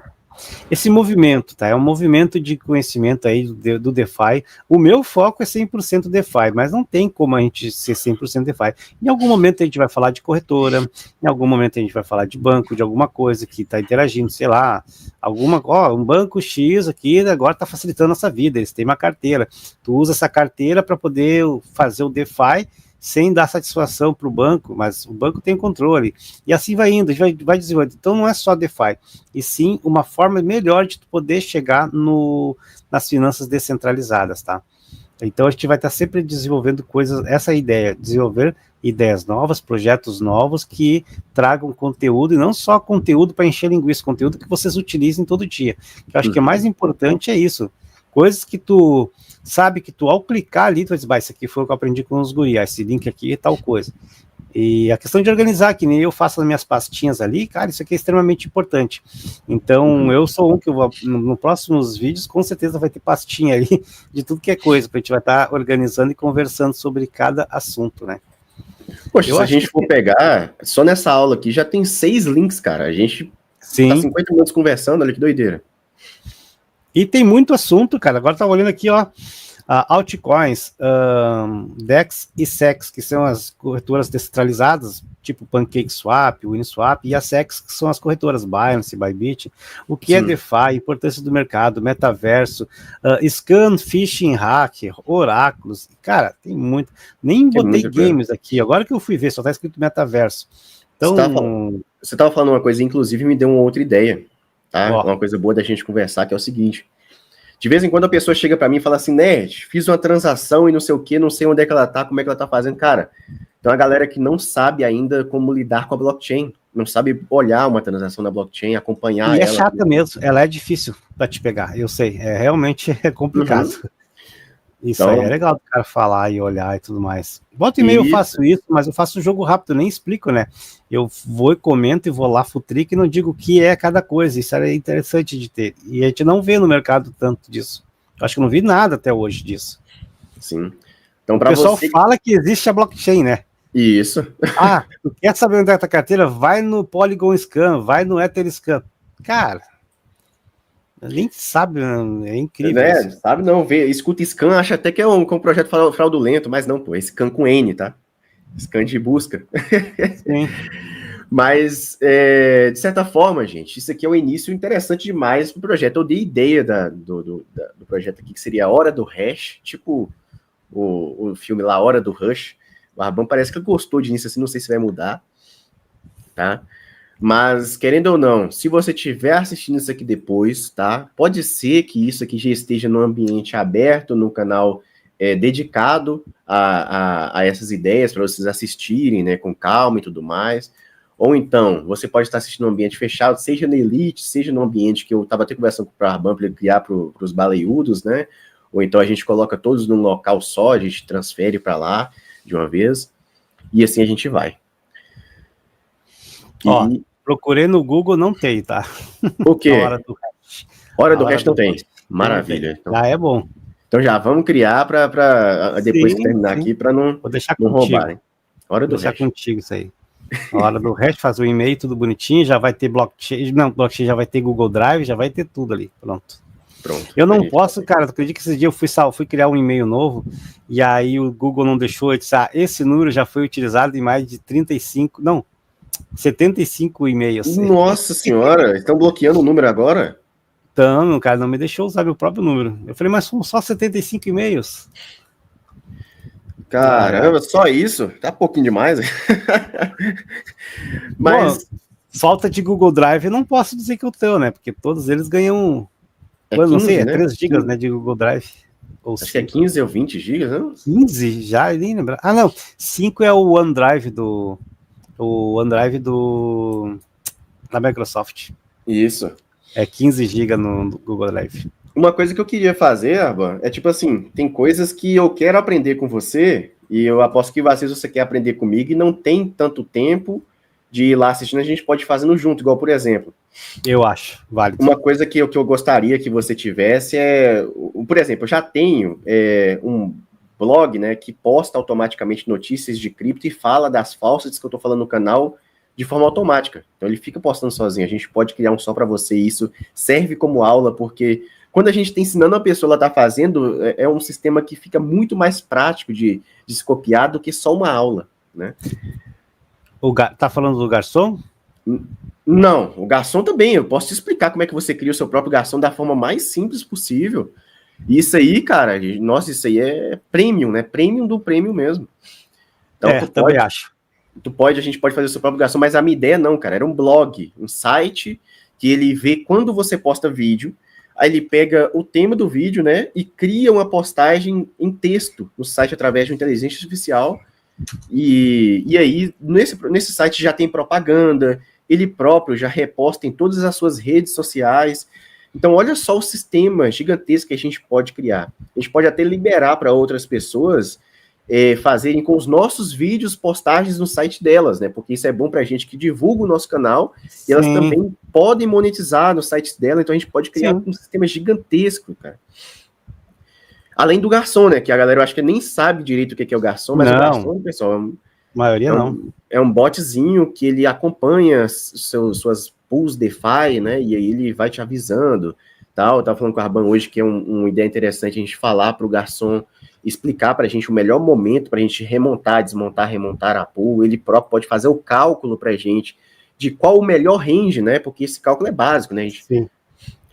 movimento, tá? É um movimento de conhecimento aí do DeFi. O meu foco é 100% DeFi, mas não tem como a gente ser 100% DeFi. Em algum momento a gente vai falar de corretora, em algum momento a gente vai falar de banco, de alguma coisa que está interagindo, sei lá, um banco X aqui agora está facilitando a nossa vida, eles têm uma carteira. Tu usa essa carteira para poder fazer o DeFi sem dar satisfação para o banco, mas o banco tem controle, e assim vai indo, vai desenvolvendo. Então não é só DeFi, e sim uma forma melhor de tu poder chegar nas finanças descentralizadas, tá? Então a gente vai estar sempre desenvolvendo coisas, essa ideia, desenvolver ideias novas, projetos novos que tragam conteúdo, e não só conteúdo para encher linguiça, conteúdo que vocês utilizem todo dia. Eu acho que o mais importante é isso, coisas que tu sabe que tu, ao clicar ali, tu vai dizer, isso aqui foi o que eu aprendi com os guri, esse link aqui é tal coisa. E a questão de organizar, que nem eu faço as minhas pastinhas ali, cara, isso aqui é extremamente importante. Então, eu sou um que eu vou, nos próximos vídeos, com certeza vai ter pastinha ali de tudo que é coisa, porque a gente vai estar organizando e conversando sobre cada assunto, né? Poxa, se a gente for pegar, só nessa aula aqui já tem 6 links, cara. A gente tá 50 minutos conversando, olha que doideira. E tem muito assunto, cara. Agora tá olhando aqui, ó, altcoins, DEX e SEX, que são as corretoras descentralizadas, tipo PancakeSwap, Uniswap, e a SEX, que são as corretoras Binance, Bybit. O que é DeFi, importância do mercado, metaverso, Scan, Phishing, Hacker, Oráculos. Cara, tem muito. Nem botei games aqui. Agora que eu fui ver, só tá escrito metaverso. Então, Você estava falando uma coisa, inclusive me deu uma outra ideia, tá? Ó. Uma coisa boa da gente conversar, que é o seguinte. De vez em quando a pessoa chega para mim e fala assim, Nerd, fiz uma transação e não sei o que, não sei onde é que ela tá, como é que ela tá fazendo. Cara, tem uma galera que não sabe ainda como lidar com a blockchain, não sabe olhar uma transação na blockchain, acompanhar E é ela. chata mesmo, ela é difícil para te pegar, eu sei, realmente é complicado. Uhum. Isso Então, aí é legal do cara falar e olhar e tudo mais. Volta e meia eu faço isso, mas eu faço um jogo rápido, nem explico, né? Eu vou e comento e vou lá futrico e não digo o que é cada coisa. Isso é interessante de ter. E a gente não vê no mercado tanto disso. Eu acho que não vi nada até hoje disso. sim. Então, O para pessoal você... fala que existe a blockchain, né? Isso. Ah, tu quer saber onde é a tua carteira? Vai no Polygon Scan, vai no Etherscan. Cara, nem sabe, é incrível. Né? Isso. Sabe não, vê, escuta scan, acha até que é um projeto fraudulento, mas não, pô, é scan com N, tá? Scan de busca. Sim. Mas, de certa forma, gente, isso aqui é um início interessante demais pro projeto. Eu dei ideia do projeto aqui, que seria a Hora do Hash, tipo o filme lá, Hora do Rush. O Arbão parece que gostou de início assim, não sei se vai mudar, tá? Mas, querendo ou não, se você estiver assistindo isso aqui depois, tá? Pode ser que isso aqui já esteja no ambiente aberto, no canal dedicado a essas ideias, para vocês assistirem, né, com calma e tudo mais. Ou então, você pode estar assistindo num ambiente fechado, seja na Elite, seja no ambiente que eu estava até conversando com o Arban para ele criar para os baleiudos, né? Ou então a gente coloca todos num local só, a gente transfere para lá de uma vez, e assim a gente vai. Ó, procurei no Google, não tem, tá? O quê? A Hora do Hash. Hora do Hash não tem. Maravilha. Então. Já é bom. Então já vamos criar para depois que terminar sim. aqui, para não roubarem. Hora do Hash. Vou deixar contigo isso aí. A Hora do Hash, faz o e-mail, tudo bonitinho, já vai ter blockchain, não, blockchain já vai ter Google Drive, já vai ter tudo ali, pronto. Eu não posso, cara, tu acredita que esse dia eu fui criar um e-mail novo, e aí o Google não deixou, eu disse, esse número já foi utilizado em mais de 75 e-mails. Nossa senhora, estão bloqueando o número agora? Então, o cara não me deixou usar meu próprio número. Eu falei, mas são só 75 e-mails. Caramba, só isso? Tá pouquinho demais. Mas... Bom, falta de Google Drive, eu não posso dizer que eu tenho, né? Porque todos eles ganham... não sei, né? 3 GB, né, de Google Drive. Ou acho que é 15 ou 20 GB, não? 15? Já, nem lembro. Ah, não. 5 é o OneDrive da Microsoft. Isso. É 15 GB no Google Drive. Uma coisa que eu queria fazer, Arban, é tipo assim, tem coisas que eu quero aprender com você, e eu aposto que às vezes você quer aprender comigo e não tem tanto tempo de ir lá assistindo, a gente pode ir fazendo junto, igual, por exemplo. Eu acho, válido. Uma coisa que eu gostaria que você tivesse por exemplo, eu já tenho um blog, né, que posta automaticamente notícias de cripto e fala das falsas que eu tô falando no canal de forma automática. Então ele fica postando sozinho, a gente pode criar um só para você, e isso serve como aula, porque quando a gente está ensinando a pessoa, ela está fazendo, é um sistema que fica muito mais prático de se copiar do que só uma aula, né? Tá falando do garçom? Não, o garçom também. Eu posso te explicar como é que você cria o seu próprio garçom da forma mais simples possível. E isso aí, cara, nossa, isso aí é premium, né? Premium do premium mesmo. Então, também acho. A gente pode fazer o seu próprio garçom, mas a minha ideia não, cara, era um blog, um site que ele vê quando você posta vídeo, aí ele pega o tema do vídeo, né, e cria uma postagem em texto no site através de uma inteligência artificial, e aí nesse site já tem propaganda, ele próprio já reposta em todas as suas redes sociais. Então olha só o sistema gigantesco que a gente pode criar. A gente pode até liberar para outras pessoas fazerem com os nossos vídeos postagens no site delas, né? Porque isso é bom para a gente que divulga o nosso canal. Sim. E elas também podem monetizar no site dela, então a gente pode criar um sistema gigantesco, cara. Além do garçom, né? Que a galera eu acho que nem sabe direito o que é o garçom, mas o garçom, pessoal, a maioria não. É um botzinho que ele acompanha suas pools DeFi, né? E aí ele vai te avisando, tal. Eu tava falando com o Arban hoje que é uma ideia interessante a gente falar para o garçom explicar para a gente o melhor momento para a gente remontar, desmontar, remontar a pool. Ele próprio pode fazer o cálculo para a gente de qual o melhor range, né? Porque esse cálculo é básico, né? A gente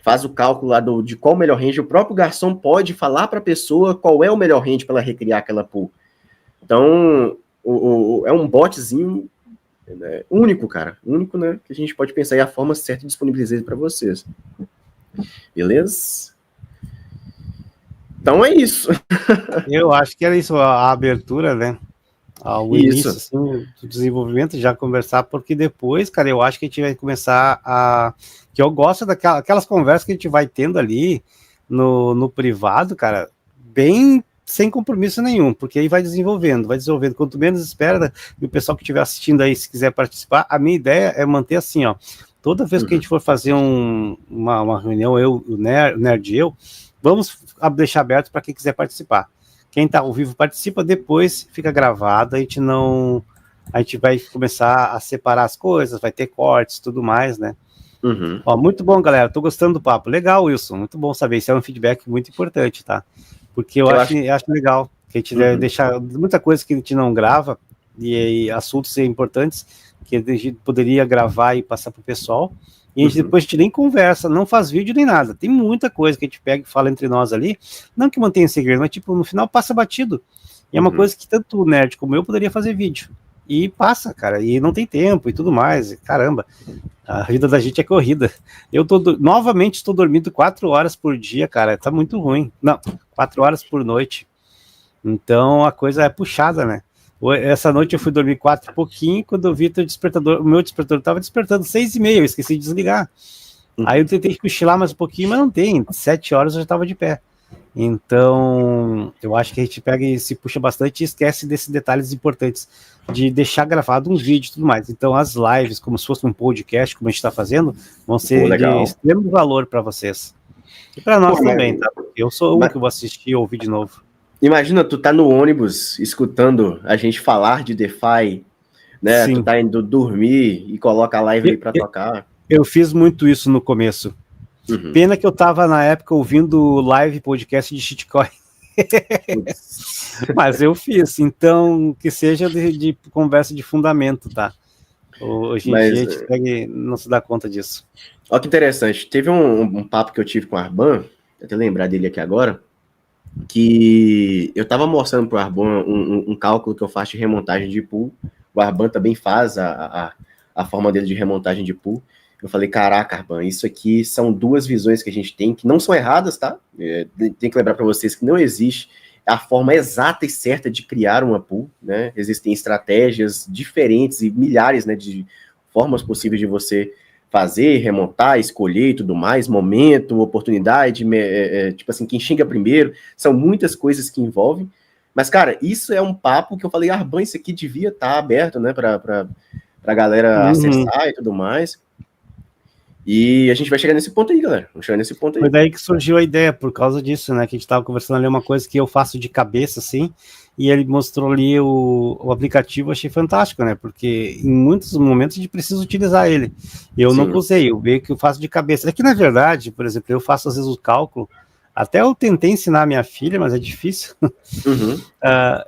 faz o cálculo lá de qual o melhor range. O próprio garçom pode falar para a pessoa qual é o melhor range para ela recriar aquela pool. Então, é um botzinho né? Único, cara. Único, né? Que a gente pode pensar em a forma certa de disponibilizar para vocês. Beleza? Então é isso. Eu acho que era isso, a abertura, né? O início Isso. assim, do desenvolvimento, já conversar, porque depois, cara, eu acho que a gente vai começar a. Que eu gosto daquelas conversas que a gente vai tendo ali no privado, cara, bem sem compromisso nenhum, porque aí vai desenvolvendo. Quanto menos espera, e o pessoal que estiver assistindo aí, se quiser participar, a minha ideia é manter assim, ó. Toda vez que a gente for fazer uma reunião, o Nerd e eu, vamos deixar aberto para quem quiser participar. Quem está ao vivo participa, depois fica gravado, a gente vai começar a separar as coisas, vai ter cortes, tudo mais, né? Uhum. Ó, muito bom, galera, tô gostando do papo. Legal, Wilson, muito bom saber, isso é um feedback muito importante, tá? Porque eu acho legal que a gente deve deixar muita coisa que a gente não grava, e assuntos importantes que a gente poderia gravar e passar pro pessoal, e depois a gente nem conversa, não faz vídeo nem nada. Tem muita coisa que a gente pega e fala entre nós ali, não que mantenha segredo, mas tipo, no final passa batido. E é uma coisa que tanto o Nerd como eu poderia fazer vídeo. E passa, cara, e não tem tempo e tudo mais. Caramba, a vida da gente é corrida. Eu novamente estou dormindo 4 horas por dia, cara, tá muito ruim. Não, 4 horas por noite. Então a coisa é puxada, né? Essa noite eu fui dormir 4 e pouquinho, quando eu vi o meu despertador estava despertando 6h30, eu esqueci de desligar. Aí eu tentei cochilar mais um pouquinho, mas não tem, 7 horas eu já estava de pé. Então, eu acho que a gente pega e se puxa bastante e esquece desses detalhes importantes, de deixar gravado um vídeo e tudo mais. Então, as lives, como se fosse um podcast, como a gente está fazendo, vão ser de extremo valor para vocês. E para nós também, tá? Eu sou um que vou assistir e ouvir de novo. Imagina, tu tá no ônibus, escutando a gente falar de DeFi, né? Sim. Tu tá indo dormir e coloca a live ali pra tocar. Eu fiz muito isso no começo. Pena que eu tava, na época, ouvindo live podcast de shitcoin. Mas eu fiz, então, que seja de conversa de fundamento, tá? Hoje em dia a gente não se dá conta disso. Olha que interessante, teve um papo que eu tive com o Arban, até lembrar dele aqui agora, que eu estava mostrando para o Arban um cálculo que eu faço de remontagem de pool. O Arban também faz a forma dele de remontagem de pool. Eu falei, caraca, Arban, isso aqui são 2 visões que a gente tem, que não são erradas, tá? Tem que lembrar para vocês que não existe a forma exata e certa de criar uma pool, né? Existem estratégias diferentes e milhares, né, de formas possíveis de você fazer, remontar, escolher e tudo mais, momento, oportunidade, tipo assim, quem xinga primeiro, são muitas coisas que envolvem, mas, cara, isso é um papo que eu falei, Arban, isso aqui devia estar aberto, né, pra galera acessar e tudo mais, e a gente vai chegar nesse ponto aí, galera, vamos chegar nesse ponto aí. Foi daí que surgiu a ideia, por causa disso, né, que a gente tava conversando ali, uma coisa que eu faço de cabeça, assim, e ele mostrou ali o aplicativo, achei fantástico, né, porque em muitos momentos a gente precisa utilizar ele. Eu nunca usei, eu vejo que eu faço de cabeça. É que, na verdade, por exemplo, eu faço às vezes o cálculo, até eu tentei ensinar a minha filha, mas é difícil.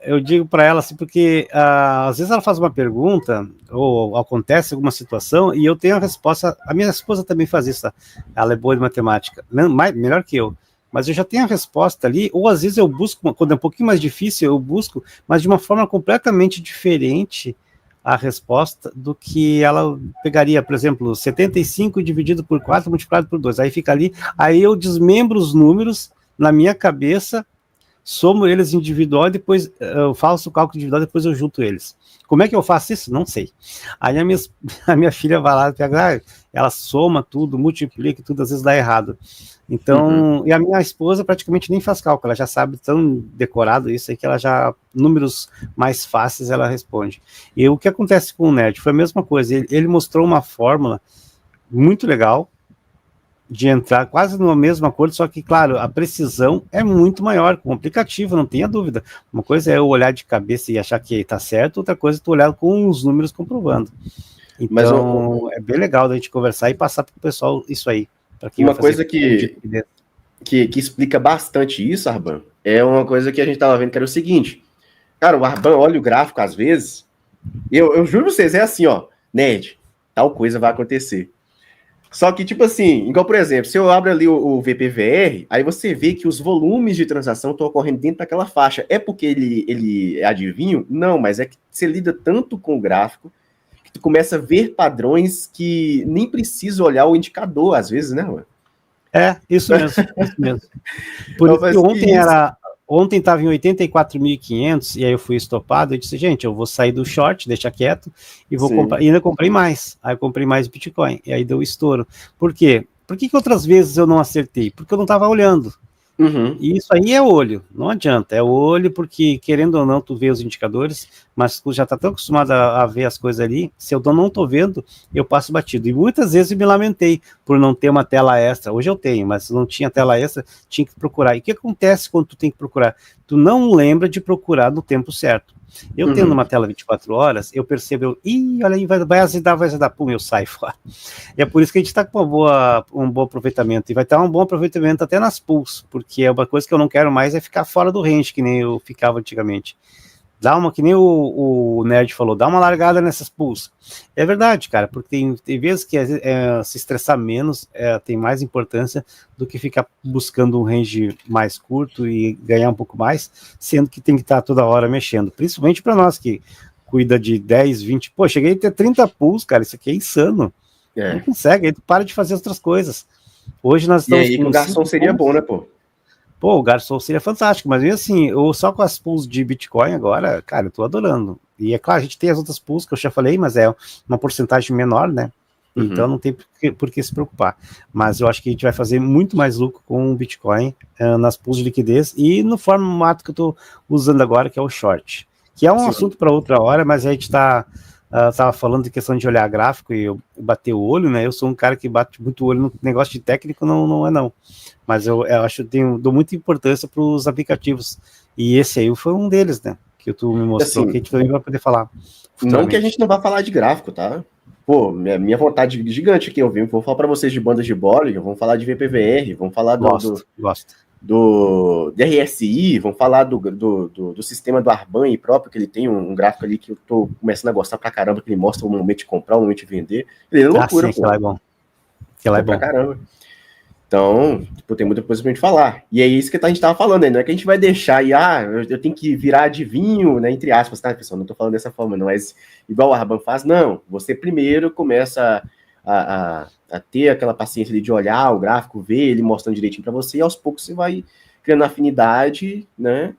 Eu digo para ela assim, porque às vezes ela faz uma pergunta, ou acontece alguma situação, e eu tenho a resposta. A minha esposa também faz isso, tá? Ela é boa de matemática, melhor que eu. Mas eu já tenho a resposta ali, ou às vezes eu busco, quando é um pouquinho mais difícil, eu busco, mas de uma forma completamente diferente a resposta do que ela pegaria, por exemplo, 75 dividido por 4 multiplicado por 2, aí fica ali, aí eu desmembro os números na minha cabeça, somo eles individual e depois eu faço o cálculo individual, depois eu junto eles. Como é que eu faço isso? Não sei. Aí a minha filha vai lá, pega, ela soma tudo, multiplica tudo, às vezes dá errado. Então, e a minha esposa praticamente nem faz cálculo, ela já sabe tão decorado isso aí que ela já, números mais fáceis ela responde. E o que acontece com o Nerd foi a mesma coisa, ele mostrou uma fórmula muito legal de entrar quase no mesmo acordo, só que, claro, a precisão é muito maior com o aplicativo, não tenha dúvida. Uma coisa é eu olhar de cabeça e achar que está certo, outra coisa é tu olhar com os números comprovando. Então, é bem legal da gente conversar e passar para o pessoal isso aí. Uma coisa que explica bastante isso, Arban, é uma coisa que a gente estava vendo, que era o seguinte, cara, o Arban olha o gráfico às vezes, eu juro pra vocês, é assim, ó, Nerd, tal coisa vai acontecer. Só que, tipo assim, igual, por exemplo, se eu abro ali o VPVR, aí você vê que os volumes de transação estão ocorrendo dentro daquela faixa. É porque ele é adivinho? Não, mas é que você lida tanto com o gráfico, que tu começa a ver padrões que nem precisa olhar o indicador, às vezes, né, mano? Isso mesmo, isso mesmo. Por isso que ontem estava em 84.500 e aí eu fui estopado, eu disse, gente, eu vou sair do short, deixa quieto, e vou comprar, e ainda comprei mais, aí eu comprei mais Bitcoin, e aí deu estouro. Por quê? Por que outras vezes eu não acertei? Porque eu não estava olhando. E isso aí é olho, não adianta, é olho, porque querendo ou não, tu vê os indicadores, mas tu já tá tão acostumado a ver as coisas ali, se eu não tô vendo, eu passo batido. E muitas vezes eu me lamentei por não ter uma tela extra. Hoje eu tenho, mas se não tinha tela extra, tinha que procurar. E o que acontece quando tu tem que procurar? Tu não lembra de procurar no tempo certo. Eu tendo uma tela 24 horas, eu percebo, olha aí, vai azedar, pum, eu saio fora. E é por isso que a gente está com um bom aproveitamento, e vai ter um bom aproveitamento até nas pools, porque é uma coisa que eu não quero mais, é ficar fora do range, que nem eu ficava antigamente. Que nem o Nerd falou, dá uma largada nessas pools. É verdade, cara, porque tem vezes que se estressar menos tem mais importância do que ficar buscando um range mais curto e ganhar um pouco mais, sendo que tem que estar toda hora mexendo, principalmente para nós que cuida de 10, 20, cheguei a ter 30 pools, cara, isso aqui é insano. Não consegue, aí tu para de fazer outras coisas. Hoje nós estamos com o garçom seria bom, né, pô? O garçom seria fantástico, mas assim, só com as pools de Bitcoin agora, cara, eu tô adorando. E é claro, a gente tem as outras pools que eu já falei, mas é uma porcentagem menor, né? Então não tem por que se preocupar. Mas eu acho que a gente vai fazer muito mais lucro com o Bitcoin nas pools de liquidez e no formato que eu tô usando agora, que é o short. Que é um assunto para outra hora, mas a gente estava falando de questão de olhar gráfico e eu bater o olho, né? Eu sou um cara que bate muito o olho no negócio de técnico, não. Mas eu acho que dou muita importância para os aplicativos. E esse aí foi um deles, né? Que tu me mostrou, que a gente também vai poder falar. Não que a gente não vá falar de gráfico, tá? Pô, minha vontade gigante aqui, vou falar para vocês de bandas de Bollinger, vamos falar de VPVR, vamos falar do RSI, vamos falar do sistema do Arban próprio, que ele tem um gráfico ali que eu tô começando a gostar pra caramba, que ele mostra o momento de comprar, o momento de vender. Ele é loucura, pô. Que lá é bom. Que lá é bom. Pra caramba. Então, tem muita coisa pra gente falar. E é isso que a gente tava falando aí, não é que a gente vai deixar eu tenho que virar adivinho, né, entre aspas, tá, pessoal? Não tô falando dessa forma, não, mas igual o Arban faz, não. Você primeiro começa a ter aquela paciência de olhar o gráfico, ver ele mostrando direitinho para você, e aos poucos você vai criando afinidade, né?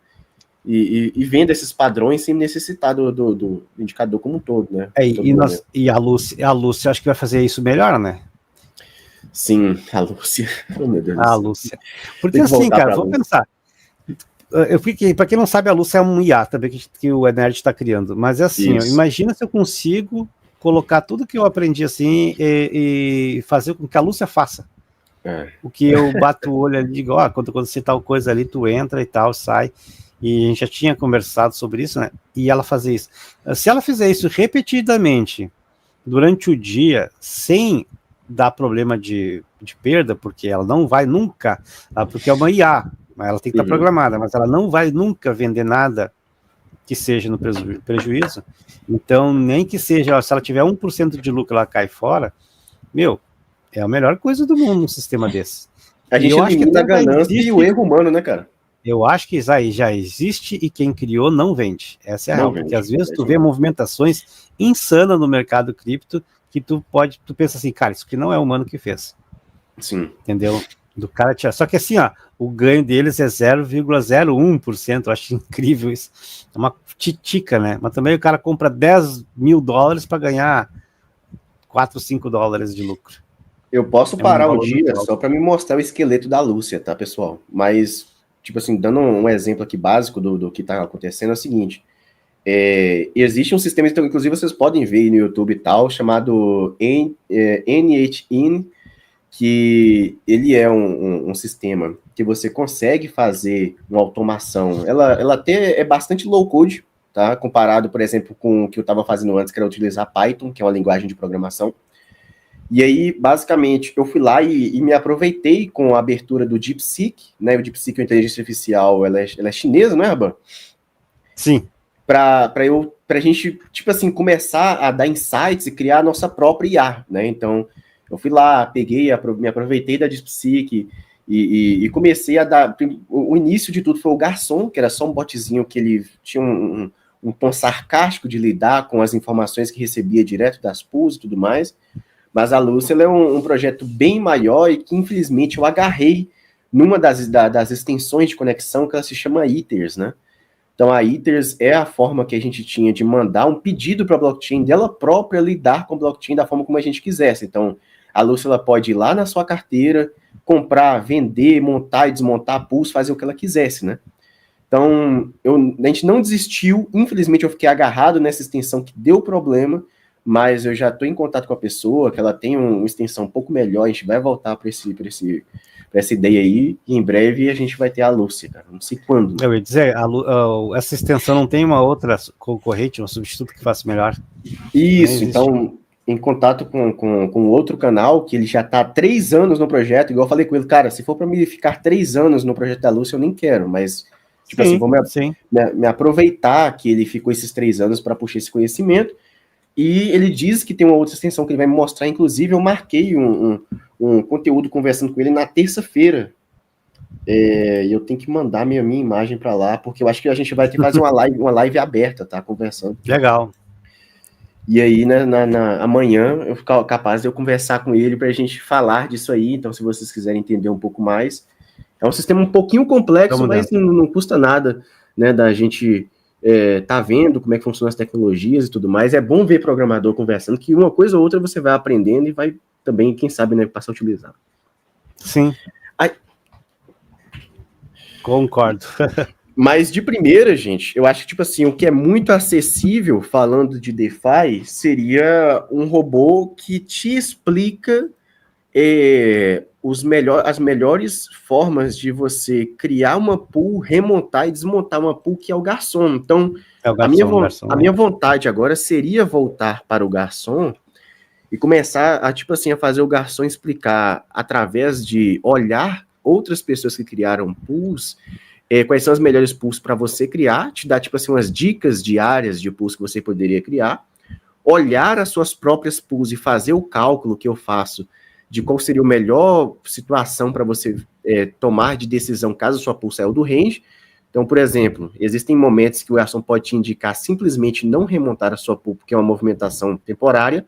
E vendo esses padrões sem necessitar do indicador como um todo, né? E a Lúcia acho que vai fazer isso melhor, né? Sim, a Lúcia. Oh, meu Deus Lúcia. Porque assim, cara, vamos pensar. Para quem não sabe, a Lúcia é um IA também que o Nerd está criando. Mas é assim, imagina se eu consigo colocar tudo que eu aprendi assim e fazer com que a Lúcia faça. O que eu bato o olho ali e digo, quando você tal coisa ali, tu entra e tal, sai. E a gente já tinha conversado sobre isso, né? E ela fazer isso. Se ela fizer isso repetidamente durante o dia, sem dar problema de perda, porque ela não vai nunca, porque é uma IA, ela tem que estar programada, mas ela não vai nunca vender nada que seja no prejuízo. Então, nem que seja, se ela tiver 1% de lucro, ela cai fora, é a melhor coisa do mundo um sistema desse. A gente elimina a ganância e o erro humano, né, cara? Eu acho que isso aí já existe e quem criou não vende. Essa é a real, porque às vezes tu vê movimentações insanas no mercado cripto que tu pensa assim, cara, isso aqui não é o humano que fez. Sim. Entendeu? Do cara só que assim, o ganho deles é 0,01%, eu acho incrível isso. É uma titica, né? Mas também o cara compra $10 mil para ganhar 4, 5 dólares de lucro. Eu posso parar um dia só para me mostrar o esqueleto da Lúcia, tá, pessoal? Mas, tipo assim, dando um exemplo aqui básico do que tá acontecendo, é o seguinte. Existe um sistema, então, inclusive vocês podem ver no YouTube e tal, chamado NHIN, que ele é um sistema que você consegue fazer uma automação. Ela até é bastante low code, tá? Comparado, por exemplo, com o que eu estava fazendo antes, que era utilizar Python, que é uma linguagem de programação. E aí, basicamente, eu fui lá e me aproveitei com a abertura do DeepSeek, né? O DeepSeek é uma inteligência artificial, ela é chinesa, não é, Raban? Sim. Pra gente, tipo assim, começar a dar insights e criar a nossa própria IA, né? Então, eu fui lá, me aproveitei da DeepSeek e comecei a dar... O início de tudo foi o Garçom, que era só um botzinho que ele tinha um tom sarcástico de lidar com as informações que recebia direto das pools e tudo mais, mas a Lúcia é um projeto bem maior e que, infelizmente, eu agarrei numa das extensões de conexão que ela se chama Ethers, né? Então, a Ethers é a forma que a gente tinha de mandar um pedido para a blockchain dela própria lidar com a blockchain da forma como a gente quisesse. Então, a Lúcia ela pode ir lá na sua carteira, comprar, vender, montar e desmontar pools, fazer o que ela quisesse, né? Então, a gente não desistiu, infelizmente eu fiquei agarrado nessa extensão que deu problema, mas eu já estou em contato com a pessoa, que ela tem uma extensão um pouco melhor, a gente vai voltar para essa ideia aí, e em breve a gente vai ter a Lúcia, cara, não sei quando. Né? Eu ia dizer, essa extensão não tem uma outra concorrente, um substituto que faça melhor? Isso, então, em contato com outro canal, que ele já está há 3 anos no projeto, igual eu falei com ele, cara, se for para me ficar 3 anos no projeto da Lúcia, eu nem quero, mas, tipo assim, vou me aproveitar que ele ficou esses 3 anos para puxar esse conhecimento, e ele diz que tem uma outra extensão que ele vai me mostrar, inclusive eu marquei um conteúdo conversando com ele na terça-feira, e eu tenho que mandar minha imagem para lá, porque eu acho que a gente vai ter que fazer uma live aberta, tá, conversando. Legal. E aí, amanhã, eu fico capaz de eu conversar com ele para a gente falar disso aí. Então, se vocês quiserem entender um pouco mais, é um sistema um pouquinho complexo, mas não custa nada, né, da gente tá vendo como é que funcionam as tecnologias e tudo mais. É bom ver programador conversando, que uma coisa ou outra você vai aprendendo e vai também, quem sabe, né, passar a utilizar. Sim. Concordo. Mas de primeira, gente, eu acho que, tipo assim, o que é muito acessível, falando de DeFi, seria um robô que te explica as melhores formas de você criar uma pool, remontar e desmontar uma pool, que é o Garçom. Então, a minha vontade agora seria voltar para o Garçom e começar a, tipo assim, a fazer o Garçom explicar, através de olhar outras pessoas que criaram pools, quais são as melhores pools para você criar, te dar, tipo assim, umas dicas diárias de pools que você poderia criar, olhar as suas próprias pools e fazer o cálculo que eu faço de qual seria a melhor situação para você tomar de decisão caso a sua pool saiu do range. Então, por exemplo, existem momentos que o Garçom pode te indicar simplesmente não remontar a sua pool, porque é uma movimentação temporária,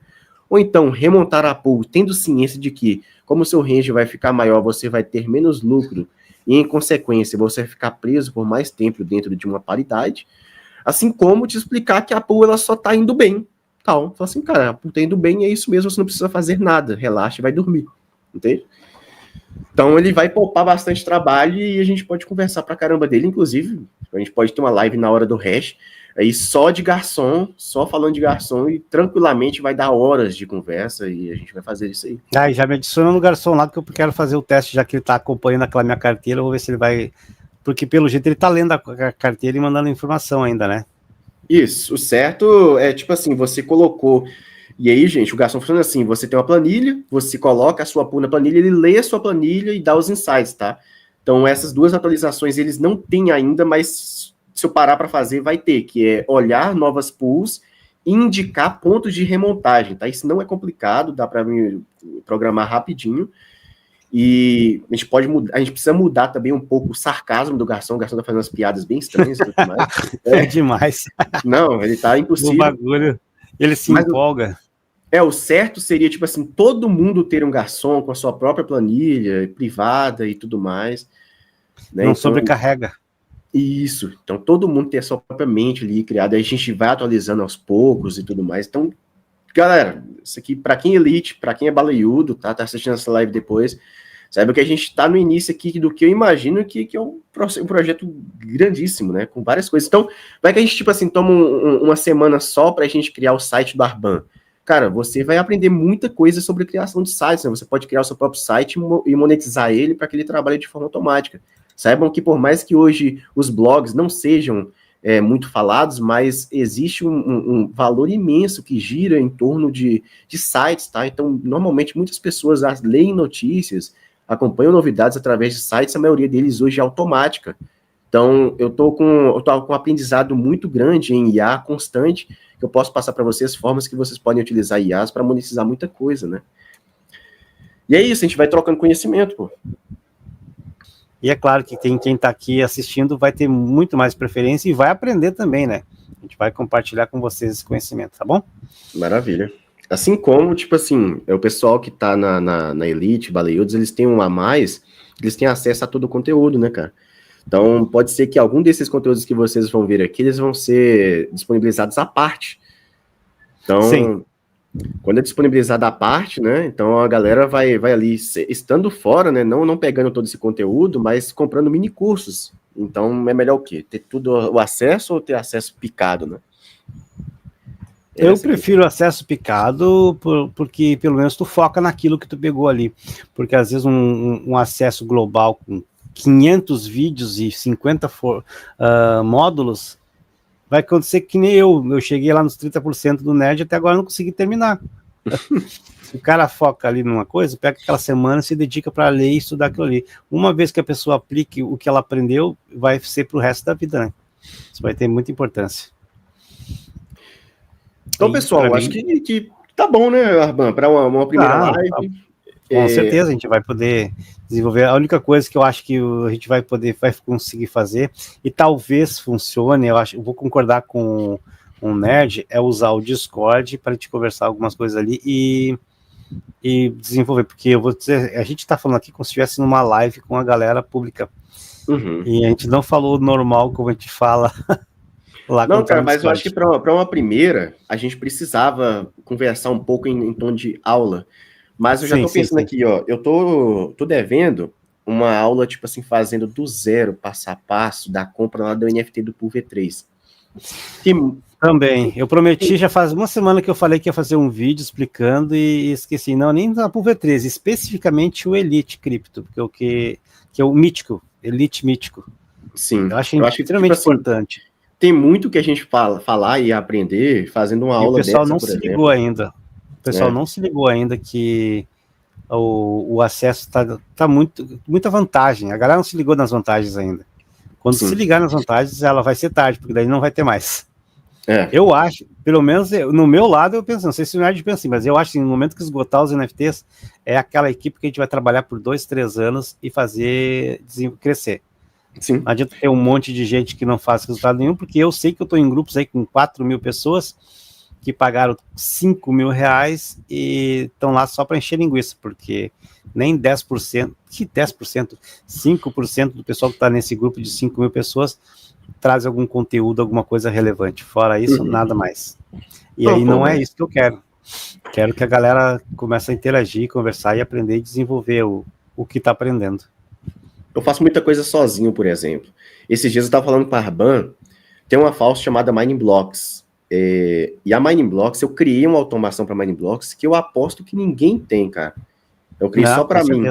ou então remontar a pool tendo ciência de que, como o seu range vai ficar maior, você vai ter menos lucro, e, em consequência, você vai ficar preso por mais tempo dentro de uma paridade, assim como te explicar que a pool ela só está indo bem. Tal. Fala assim, cara, a pool está indo bem, é isso mesmo, você não precisa fazer nada, relaxa e vai dormir. Entende? Então, ele vai poupar bastante trabalho e a gente pode conversar pra caramba dele, inclusive, a gente pode ter uma live na hora do hash, aí só de Garçom, só falando de Garçom, e tranquilamente vai dar horas de conversa e a gente vai fazer isso aí. E já me adiciona no Garçom lá, que eu quero fazer o teste, já que ele tá acompanhando aquela minha carteira, eu vou ver se ele vai... Porque, pelo jeito, ele tá lendo a carteira e mandando informação ainda, né? Isso, o certo é, tipo assim, você colocou... E aí, gente, o Garçom funciona assim, você tem uma planilha, você coloca a sua pool na planilha, ele lê a sua planilha e dá os insights, tá? Então, essas duas atualizações, eles não têm ainda, mas se eu parar para fazer, vai ter, que é olhar novas pools e indicar pontos de remontagem, tá? Isso não é complicado, dá para programar rapidinho. E a gente pode mudar, a gente precisa mudar também um pouco o sarcasmo do Garçom. O Garçom tá fazendo umas piadas bem estranhas e tudo mais. É demais. Não, ele tá impossível. O bagulho, ele se empolga. O certo seria, tipo assim, todo mundo ter um Garçom com a sua própria planilha privada e tudo mais. Né? Não sobrecarrega. Isso. Então, todo mundo ter a sua própria mente ali criada. Aí a gente vai atualizando aos poucos e tudo mais. Então, galera, isso aqui, para quem é elite, para quem é baleiudo, tá assistindo essa live depois, saiba que a gente está no início aqui do que eu imagino que é um projeto grandíssimo, né? Com várias coisas. Então, vai que a gente, tipo assim, toma uma semana só para a gente criar o site do Arban. Cara, você vai aprender muita coisa sobre criação de sites, né? Você pode criar o seu próprio site e monetizar ele para que ele trabalhe de forma automática. Saibam que, por mais que hoje os blogs não sejam muito falados, mas existe um valor imenso que gira em torno de sites, tá? Então, normalmente, muitas pessoas leem notícias, acompanham novidades através de sites, a maioria deles hoje é automática. Então, eu tô com um aprendizado muito grande em IA constante, que eu posso passar para vocês formas que vocês podem utilizar IAs para monetizar muita coisa, né? E é isso, a gente vai trocando conhecimento, pô. E é claro que tem quem está aqui assistindo vai ter muito mais preferência e vai aprender também, né? A gente vai compartilhar com vocês esse conhecimento, tá bom? Maravilha. Assim como, tipo assim, é o pessoal que tá na Elite, Baleiudos, eles têm um a mais, eles têm acesso a todo o conteúdo, né, cara? Então, pode ser que algum desses conteúdos que vocês vão ver aqui, eles vão ser disponibilizados à parte. Então, Sim. quando é disponibilizado à parte, né, então a galera vai ali, estando fora, né, não pegando todo esse conteúdo, mas comprando mini cursos. Então, é melhor o quê? Ter tudo o acesso ou ter acesso picado, né? Eu prefiro acesso picado, porque pelo menos tu foca naquilo que tu pegou ali. Porque às vezes um acesso global com 500 vídeos e 50 módulos, vai acontecer que nem eu cheguei lá nos 30% do nerd e até agora não consegui terminar. Se o cara foca ali numa coisa, pega aquela semana e se dedica para ler e estudar aquilo ali. Uma vez que a pessoa aplique o que ela aprendeu, vai ser para o resto da vida, né? Isso vai ter muita importância. Então, pessoal, acho que tá bom, né, Arban, para uma primeira live. Com certeza, a gente vai poder desenvolver. A única coisa que eu acho que a gente vai conseguir fazer, e talvez funcione, eu vou concordar com o Nerd, é usar o Discord para a gente conversar algumas coisas ali e desenvolver, porque eu vou dizer, a gente está falando aqui como se estivesse numa live com a galera pública. Uhum. E a gente não falou normal como a gente fala lá. Não, cara, mas eu acho que para uma primeira, a gente precisava conversar um pouco em tom de aula. Mas eu já tô pensando aqui, ó, eu tô devendo uma aula, tipo assim, fazendo do zero, passo a passo, da compra lá do NFT do Pool V3. Também, eu prometi, já faz uma semana que eu falei que ia fazer um vídeo explicando e esqueci, não, nem da Pool V3, especificamente o Elite Cripto, que é o mítico, Elite mítico. Sim. Eu acho extremamente tipo importante. Assim, tem muito que a gente falar e aprender fazendo uma aula dessa, por exemplo. O pessoal não se ligou ainda. O pessoal não se ligou ainda que o acesso tá muita vantagem. A galera não se ligou nas vantagens ainda. Quando se ligar nas vantagens, ela vai ser tarde, porque daí não vai ter mais. Eu acho, pelo menos no meu lado, eu penso, não sei se o Nerd pensa assim, mas eu acho que no momento que esgotar os NFTs, é aquela equipe que a gente vai trabalhar por 2, 3 anos e fazer crescer. Sim. Não adianta ter um monte de gente que não faz resultado nenhum, porque eu sei que eu estou em grupos aí com 4 mil pessoas que pagaram 5 mil reais e estão lá só para encher linguiça, porque nem 10%, que 10%, 5% do pessoal que está nesse grupo de 5 mil pessoas traz algum conteúdo, alguma coisa relevante. Fora isso, nada mais. E aí não é isso que eu quero. Quero que a galera comece a interagir, conversar e aprender e desenvolver o que está aprendendo. Eu faço muita coisa sozinho, por exemplo. Esses dias eu estava falando com a Arban, tem uma falsa chamada Mining Blocks. E a Mining Blocks, eu criei uma automação para Mining Blocks que eu aposto que ninguém tem, cara. Eu criei só para mim.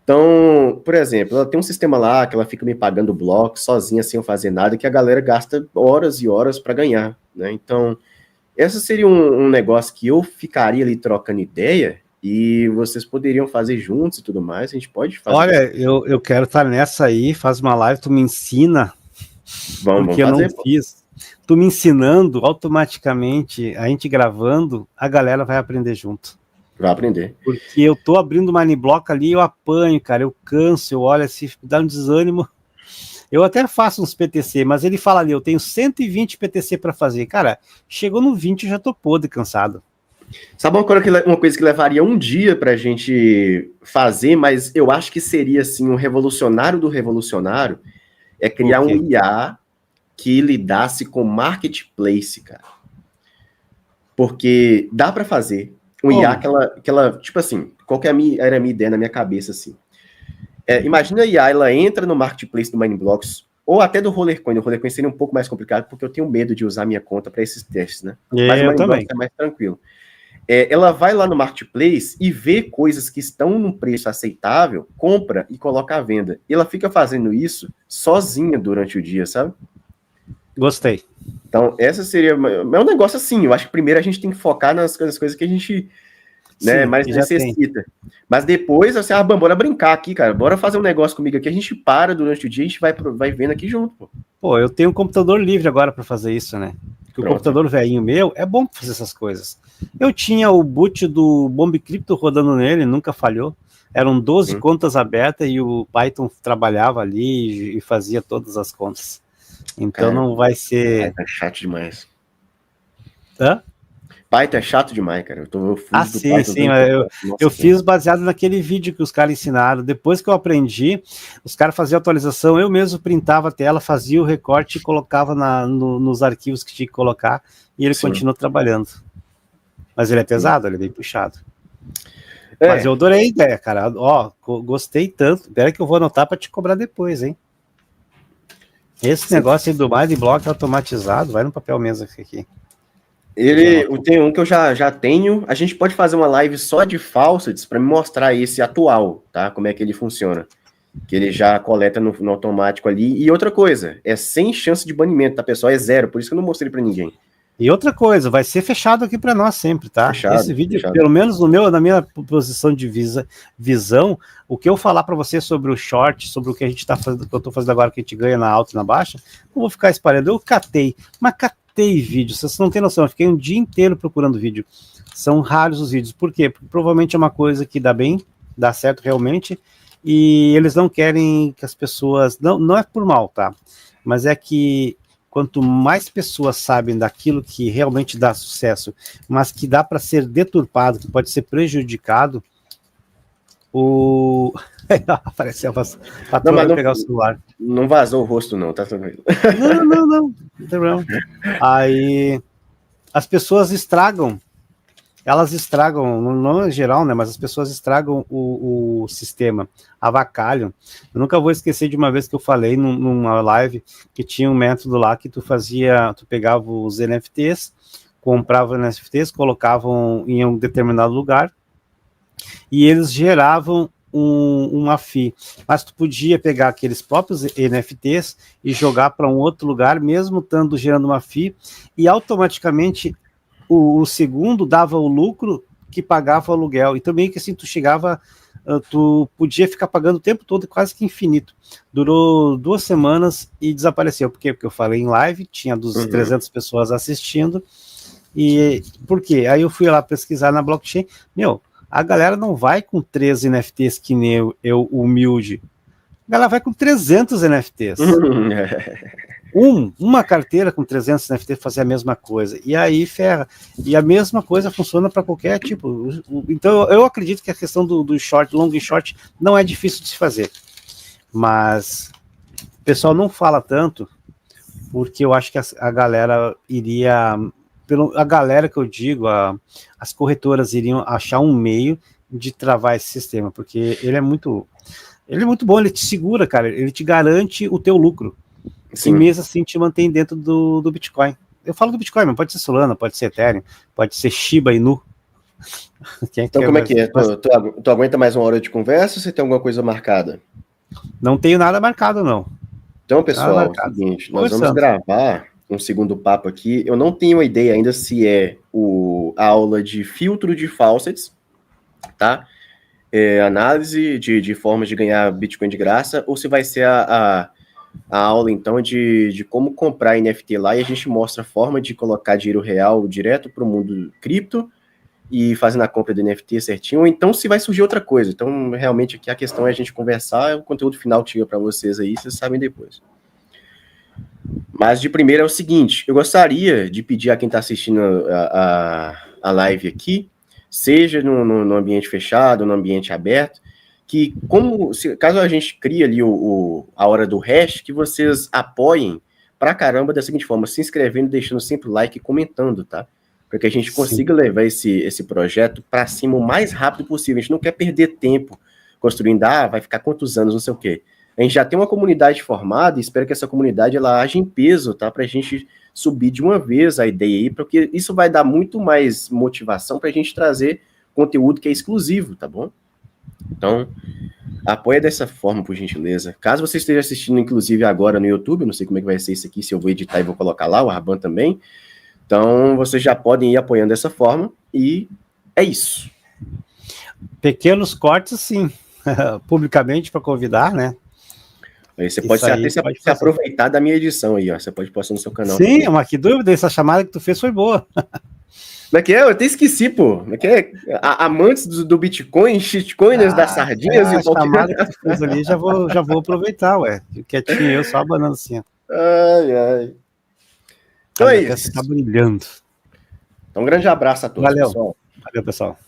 Então, por exemplo, ela tem um sistema lá que ela fica me pagando blocos sozinha, sem eu fazer nada, que a galera gasta horas e horas para ganhar, né? Então, esse seria um negócio que eu ficaria ali trocando ideia e vocês poderiam fazer juntos e tudo mais. A gente pode fazer. Olha, eu quero estar nessa aí, faz uma live, tu me ensina. Vamos fazer, eu não fiz. Tu me ensinando, automaticamente, a gente gravando, a galera vai aprender junto. Vai aprender. Porque eu tô abrindo o Mineblock ali, eu apanho, cara, eu canso, eu olho assim, dá um desânimo. Eu até faço uns PTC, mas ele fala ali, eu tenho 120 PTC para fazer. Cara, chegou no 20 eu já tô podre, cansado. Sabe uma coisa que levaria um dia pra gente fazer, mas eu acho que seria, assim, um revolucionário do revolucionário, é criar um IA que lidasse com marketplace, cara. Porque dá para fazer um IA que ela, tipo assim, qual que era a minha ideia na minha cabeça, assim. Imagina a IA, ela entra no marketplace do Mining Blocks, ou até do Rollercoin. O Rollercoin seria um pouco mais complicado, porque eu tenho medo de usar minha conta para esses testes, né? Mas o Mining Blocks é mais tranquilo. Ela vai lá no marketplace e vê coisas que estão num preço aceitável, compra e coloca à venda. E ela fica fazendo isso sozinha durante o dia, sabe? Gostei. Então, essa seria... É um negócio assim, eu acho que primeiro a gente tem que focar nas coisas que a gente mais necessita. Mas depois, assim, bora brincar aqui, cara. Bora fazer um negócio comigo aqui. A gente para durante o dia, a gente vai vendo aqui junto, pô. Pô, eu tenho um computador livre agora para fazer isso, né? Porque o computador velhinho meu é bom para fazer essas coisas. Eu tinha o boot do Bomb Crypto rodando nele, nunca falhou. Eram 12 contas abertas e o Python trabalhava ali e fazia todas as contas. Então cara, não vai ser... Python é chato demais. Hã? Python é chato demais, cara. Sim. Eu fiz baseado naquele vídeo que os caras ensinaram. Depois que eu aprendi, os caras faziam atualização, eu mesmo printava a tela, fazia o recorte e colocava nos arquivos que tinha que colocar, e ele continua trabalhando. Mas ele é pesado, ele é bem puxado. Mas eu adorei a ideia, cara. Ó, gostei tanto. Espera que eu vou anotar para te cobrar depois, hein? Esse negócio aí do Mindblock automatizado, vai no papel mesmo aqui. Tem um que eu já tenho. A gente pode fazer uma live só de faucets para me mostrar esse atual, tá? Como é que ele funciona. Que ele já coleta no automático ali. E outra coisa, é sem chance de banimento, tá, pessoal? É 0, por isso que eu não mostrei para ninguém. E outra coisa, vai ser fechado aqui para nós sempre, tá? Esse vídeo, pelo menos na minha posição de visão, o que eu falar para você sobre o short, sobre o que a gente tá fazendo, que eu tô fazendo agora, que a gente ganha na alta e na baixa, não vou ficar espalhando. Eu catei vídeos, vocês não tem noção, eu fiquei um dia inteiro procurando vídeo. São raros os vídeos. Por quê? Porque provavelmente é uma coisa que dá certo realmente, e eles não querem que as pessoas... Não é por mal, tá? Mas é que quanto mais pessoas sabem daquilo que realmente dá sucesso, mas que dá para ser deturpado, que pode ser prejudicado, apareceu a patroa vai pegar o celular. Não vazou o rosto, não, tá tranquilo. Não. Aí as pessoas estragam, não em geral, né, mas as pessoas estragam o sistema, avacalham. Eu nunca vou esquecer de uma vez que eu falei numa live que tinha um método lá que tu pegava os NFTs, comprava NFTs, colocavam em um determinado lugar e eles geravam uma fee, mas tu podia pegar aqueles próprios NFTs e jogar para um outro lugar, mesmo estando gerando uma fee, e automaticamente o segundo dava o lucro que pagava o aluguel, e também que assim tu podia ficar pagando o tempo todo, quase que infinito. Durou 2 semanas e desapareceu. Por quê? Porque eu falei em live, tinha 300 pessoas assistindo, e por quê? Aí eu fui lá pesquisar na blockchain, a galera não vai com 3 NFTs que nem eu humilde, a galera vai com 300 NFTs. Uma carteira com 300 NFT fazer a mesma coisa, e aí ferra, e a mesma coisa funciona para qualquer tipo. Então eu acredito que a questão do short, long e short, não é difícil de se fazer, mas o pessoal não fala tanto, porque eu acho que a galera iria, a galera que eu digo, as corretoras iriam achar um meio de travar esse sistema, porque ele é muito bom, ele te segura, cara, ele te garante o teu lucro. Sim. E mesmo assim te mantém dentro do Bitcoin. Eu falo do Bitcoin, mas pode ser Solana, pode ser Ethereum, pode ser Shiba Inu. Então como é que é? Tu aguenta mais uma hora de conversa ou você tem alguma coisa marcada? Não tenho nada marcado, não. Então, pessoal, é o seguinte, nós vamos gravar um segundo papo aqui. Eu não tenho uma ideia ainda se é a aula de filtro de faucets, tá? Análise de formas de ganhar Bitcoin de graça, ou se vai ser a aula, então, de como comprar NFT lá, e a gente mostra a forma de colocar dinheiro real direto para o mundo cripto e fazendo a compra do NFT certinho, ou então se vai surgir outra coisa. Então, realmente, aqui a questão é a gente conversar, o conteúdo final chega para vocês aí, vocês sabem depois. Mas, de primeiro, é o seguinte, eu gostaria de pedir a quem está assistindo a live aqui, seja no ambiente fechado, no ambiente aberto, que caso a gente crie ali a hora do hash, que vocês apoiem pra caramba da seguinte forma, se inscrevendo, deixando sempre o like e comentando, tá? Para que a gente consiga levar esse projeto para cima o mais rápido possível. A gente não quer perder tempo construindo, vai ficar quantos anos, não sei o quê. A gente já tem uma comunidade formada e espero que essa comunidade ela haja em peso, tá? Pra gente subir de uma vez a ideia aí, porque isso vai dar muito mais motivação pra gente trazer conteúdo que é exclusivo, tá bom? Então, apoia dessa forma, por gentileza. Caso você esteja assistindo, inclusive, agora no YouTube, não sei como é que vai ser isso aqui, se eu vou editar e vou colocar lá, o Arban também. Então, vocês já podem ir apoiando dessa forma, e é isso. Pequenos cortes, sim. Publicamente, para convidar, né? Aí você pode Isso aí até se pode fazer. aproveitar da minha edição aí, ó. Você pode postar no seu canal. Sim, mas que dúvida, essa chamada que tu fez foi boa. Como é que é? Eu até esqueci, pô. Como é que é? Amantes do Bitcoin, shitcoiners das sardinhas e a o pau. chamada que tu fez ali, já vou aproveitar, ué. Quietinho eu, só abanando assim, ó. Ai, ai. Então A é minha testa isso. tá brilhando. Então, um grande abraço a todos, Valeu. pessoal. Valeu, pessoal.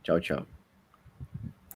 Tchau, tchau.